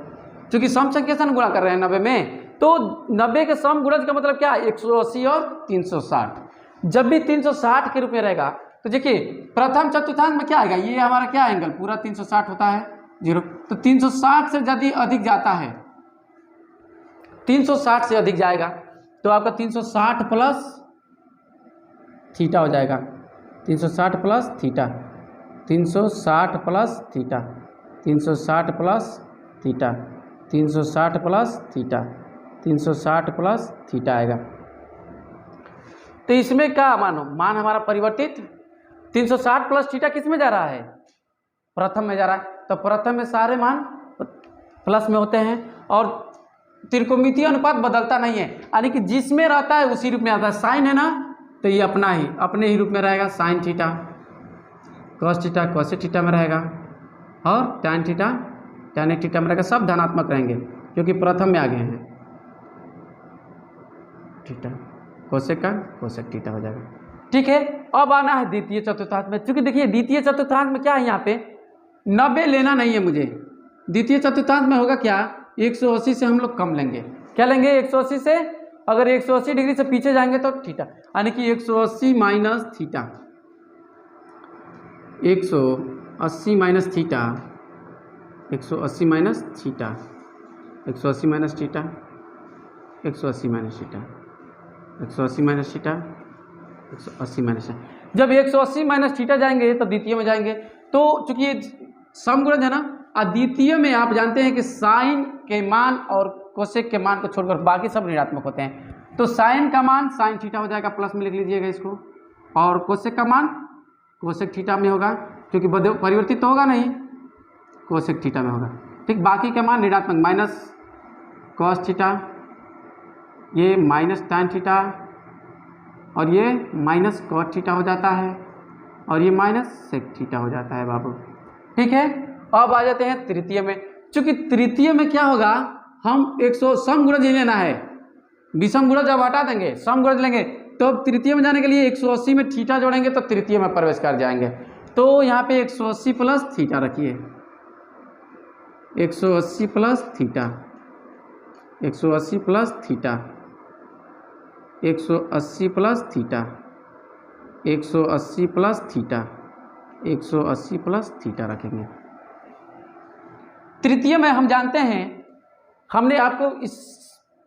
क्योंकि सम संख्या से गुणा कर रहे हैं 90 में, तो 90 के समगुणज का मतलब क्या 180 और 360। जब भी 360 के रूप में रहेगा तो देखिए प्रथम चतुर्थांश में क्या आएगा, ये हमारा क्या एंगल पूरा 360 होता है 0, तो 360 से यदि अधिक जाता है, 360 से अधिक जाएगा तो आपका 360 प्लस थीटा हो जाएगा, 360 plus theta, 360 plus theta, 360 plus theta, 360 plus theta, 360 plus theta आएगा। तो इसमें क्या मान हमारा परिवर्तित 360 प्लस थीटा किस में जा रहा है प्रथम में जा रहा है, तो प्रथम में सारे मान प्लस में होते हैं और त्रिकोणमितीय अनुपात बदलता नहीं है, यानी कि जिसमें रहता है उसी रूप में आता है। साइन है ना तो ये अपने ही रूप में रहेगा, sine theta, cos theta cosec theta में रहेगा, और टैन थीटा टैन थीटा में रहेगा, सब धनात्मक रहेंगे क्योंकि प्रथम में आ गए हैं। थीटा कोसेक का कोसेक थीटा हो जाएगा, ठीक है। अब आना है द्वितीय चतुर्थांश में, क्योंकि देखिए द्वितीय चतुर्थांश में क्या है, यहाँ पे 90 लेना नहीं है मुझे। द्वितीय चतुर्थांश में होगा क्या 180 से हम लोग कम लेंगे, क्या लेंगे 180 से, अगर 180 डिग्री से पीछे जाएंगे तो थीटा, यानी कि 180 minus theta, 180 minus theta, 180 minus theta, 180 minus theta, 180 minus theta, 180 minus theta, 180 minus. जब 180 माइनस थीटा जाएंगे तो द्वितीय में जाएंगे, तो चूंकि ये समगुणज है ना, द्वितीय में आप जानते हैं कि साइन के मान और कोसेक के मान को छोड़कर बाकी सब ऋणात्मक होते हैं। तो साइन का मान साइन थीटा हो जाएगा, प्लस में लिख लीजिएगा इसको, और कोसेक का मान कोसेक थीटा में होगा, क्योंकि परिवर्तित तो होगा नहीं, कोसेक थीटा में होगा। ठीक, बाकी का मान ऋणात्मक माइनस कॉस थीटा, ये माइनस टैन थीटा, और ये माइनस कॉट थीटा हो जाता है, और ये माइनस सेक थीटा हो जाता है बाबू। ठीक है, अब आ जाते हैं तृतीय में। चूंकि तृतीय में क्या होगा, हम 100 समगुणज ही लेना है, विषम गुणज जब हटा देंगे सम गुणज लेंगे, तो तृतीय में जाने के लिए 180 में थीटा जोड़ेंगे तो तृतीय में प्रवेश कर जाएंगे। तो यहाँ पे 180 प्लस थीटा रखिए, 180 plus theta, 180 plus theta, 180 plus theta, 180 plus theta, 180 plus theta रखेंगे। तृतीय में हम जानते हैं, हमने आपको इस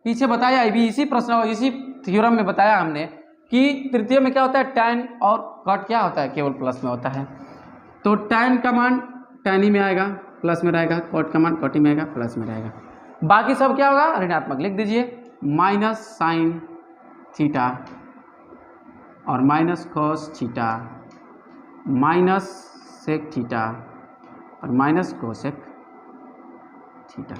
पीछे बताया भी, इसी प्रश्न और इसी थ्योरम में बताया हमने कि तृतीय में क्या होता है, टैन और कॉट क्या होता है, केवल प्लस में होता है। तो टैन का मान टैन ही में आएगा, प्लस में रहेगा, कॉट का मान कॉट ही में आएगा, प्लस में रहेगा। बाकी सब क्या होगा, ऋणात्मक लिख दीजिए, माइनस साइन थीटा और minus cos theta, minus sec theta और माइनस कोसेक थीटा।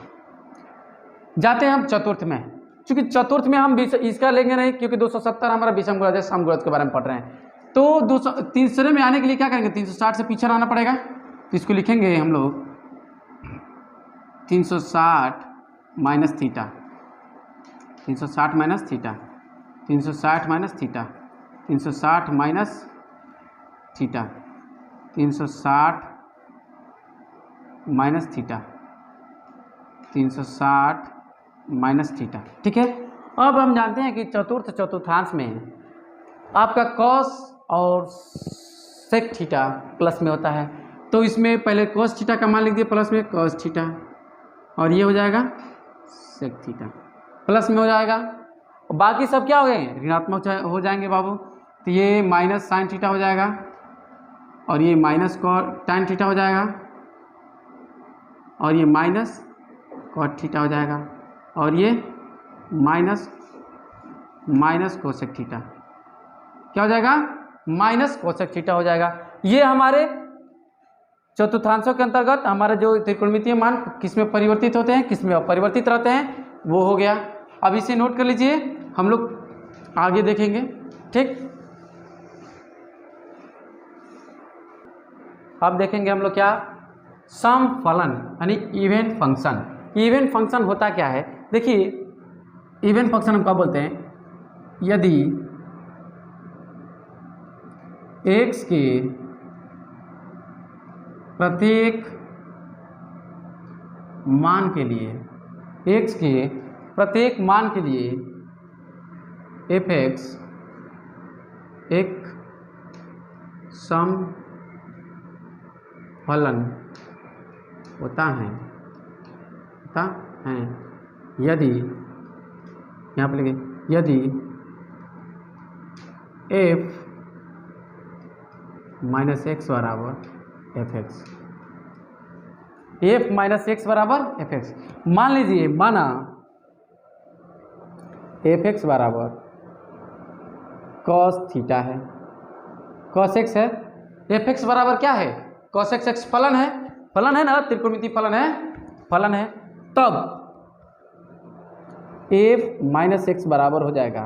जाते हैं हम चतुर्थ में। चूंकि चतुर्थ में हम इसका लेंगे नहीं, क्योंकि 270 हमारा विषम गुणज है, सम गुणज के बारे में पढ़ रहे हैं। तो तीसरे में आने के लिए क्या करेंगे, 360 से पीछे आना पड़ेगा, तो इसको लिखेंगे हम लोग 360 minus theta, 360 minus theta, 360 minus theta, 360 minus theta, 360 minus theta, 360 minus theta. ठीक है, अब हम जानते हैं कि चतुर्थांश में आपका कॉस और सेक थीटा प्लस में होता है, तो इसमें पहले कॉस थीटा का मान लिख दिए प्लस में, कॉस थीटा, और ये हो जाएगा सेक थीटा प्लस में हो जाएगा। और बाकी सब क्या हो गए, ऋणात्मक हो जाएंगे बाबू। तो ये माइनस साइन थीटा हो जाएगा, और ये माइनस टैन थीटा हो जाएगा, और ये माइनस कॉट थीटा हो जाएगा, और ये माइनस कोसेक थीटा क्या हो जाएगा, माइनस कोसेक थीटा हो जाएगा। ये हमारे चतुर्थांशों के अंतर्गत हमारे जो त्रिकोणमितीय मान किसमें परिवर्तित होते हैं, किसमें अपरिवर्तित रहते हैं, वो हो गया। अब इसे नोट कर लीजिए, हम लोग आगे देखेंगे। ठीक, अब देखेंगे हम लोग क्या, सम फलन यानी इवेंट फंक्शन। इवेंट फंक्शन होता क्या है, देखिए इवेंट फंक्शन हम क्या बोलते हैं, यदि x के प्रत्येक मान के लिए, x के प्रत्येक मान के लिए f(x) एक सम फलन होता है, यदि यहाँ पर लिखे, यदि f माइनस एक्स बराबर F x, F minus x बराबर एफ एक्स। मान लीजिए, माना एफ एक्स बराबर कॉस थीटा है, कॉस एक्स है, एफ एक्स बराबर क्या है, कॉस एक्स, एक्स फलन है, फलन है ना, त्रिकोणमितीय फलन है, तब एफ माइनस एक्स बराबर हो जाएगा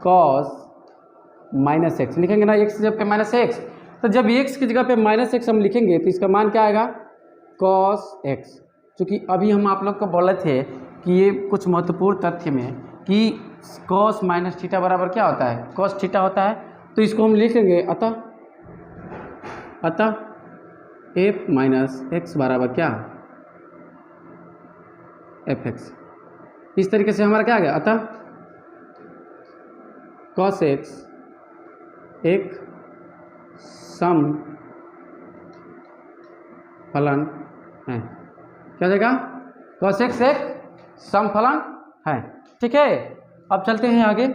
कॉस माइनस एक्स, लिखेंगे ना एक्स जब पे माइनस एक्स, तो जब एक्स की जगह पे माइनस एक्स हम लिखेंगे तो इसका मान क्या आएगा, कॉस एक्स। क्योंकि अभी हम आप लोग को बोले थे कि ये कुछ महत्वपूर्ण तथ्य में कि कॉस माइनस थीटा बराबर क्या होता है, कॉस थीटा होता है, तो इसको हम लिखेंगे अतः एफ माइनस एक्स बराबर क्या, एफ एक्स। इस तरीके से हमारा क्या आ गया, अतः कॉस एक्स एक सम फलन है, क्या हो जाएगा, कॉस एक्स एक सम फलन है। ठीक है, अब चलते हैं आगे,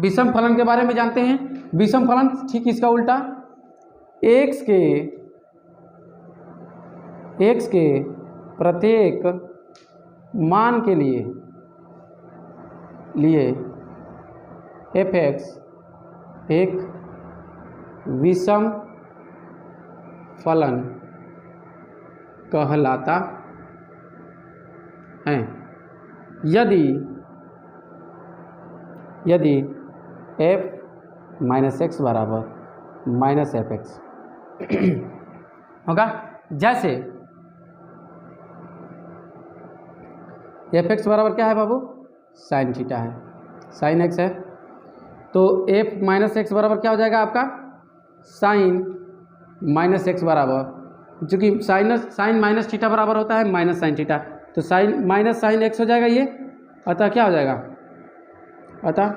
विषम फलन के बारे में जानते हैं। विषम फलन ठीक इसका उल्टा, एक्स के प्रत्येक मान के लिए एफ एक्स एक विषम फलन कहलाता है यदि f माइनस एक्स बराबर माइनस एफ एक्स होगा। जैसे एफ एक्स बराबर क्या है बाबू, साइन थीटा है, साइन एक्स है, तो एफ माइनस एक्स बराबर क्या हो जाएगा आपका, साइन माइनस एक्स बराबर, चूँकि साइन माइनस थीटा बराबर होता है माइनस साइन थीटा, तो साइन माइनस साइन एक्स हो जाएगा ये, अतः क्या हो जाएगा, अतः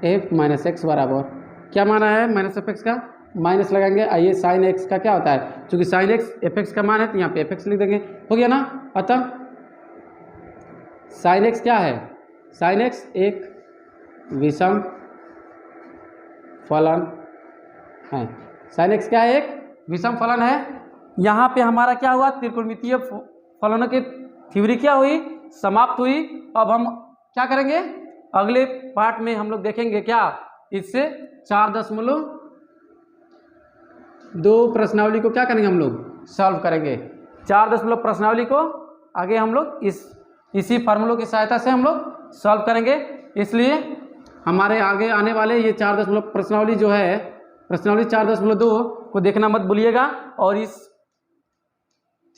एफ माइनस एक्स बराबर क्या माना है माइनस एफ एक्स का, माइनस लगाएंगे, आइए साइन एक्स का क्या होता है, क्योंकि साइन एक्स एफ एक्स का मान है तो यहाँ पे एफ एक्स लिख देंगे, हो गया ना। अतः साइन एक्स क्या है, साइन एक्स एक विषम फलन है, साइन एक्स क्या है, एक विषम फलन है। यहाँ पे हमारा क्या हुआ, त्रिकोणमितीय फलनों की थ्योरी क्या हुई, समाप्त हुई। अब हम क्या करेंगे, अगले पार्ट में हम लोग देखेंगे क्या, इससे 4.2 प्रश्नावली को क्या करेंगे हम लोग, सॉल्व करेंगे। 4 प्रश्नावली को आगे हम लोग इसी फार्मूलों की सहायता से हम लोग सॉल्व करेंगे। इसलिए हमारे आगे आने वाले ये 4 प्रश्नावली जो है, प्रश्नावली 4.2 को देखना मत भूलिएगा, और इस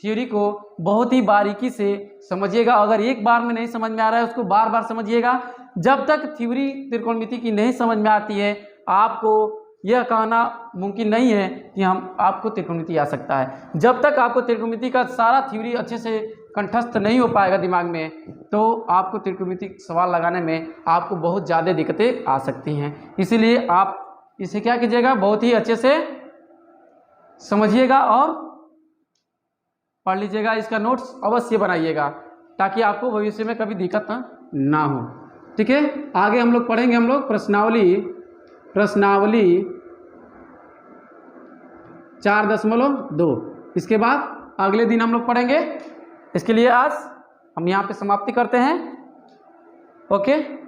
थ्योरी को बहुत ही बारीकी से समझिएगा। अगर एक बार में नहीं समझ में आ रहा है उसको बार बार समझिएगा। जब तक थ्योरी त्रिकोणमिति की नहीं समझ में आती है, आपको यह कहना मुमकिन नहीं है कि आपको त्रिकोणमिति आ सकता है। जब तक आपको त्रिकोणमिति का सारा थ्योरी अच्छे से कंठस्थ नहीं हो पाएगा दिमाग में, तो आपको त्रिकोणमिति सवाल लगाने में आपको बहुत ज़्यादा दिक्कतें आ सकती हैं। इसीलिए आप इसे क्या कीजिएगा, बहुत ही अच्छे से समझिएगा और पढ़ लीजिएगा, इसका नोट्स अवश्य बनाइएगा ताकि आपको भविष्य में कभी दिक्कत ना हो। ठीक है, आगे हम लोग पढ़ेंगे, हम लोग प्रश्नावली 4.2, इसके बाद अगले दिन हम लोग पढ़ेंगे। इसके लिए आज हम यहाँ पे समाप्ति करते हैं। ओके।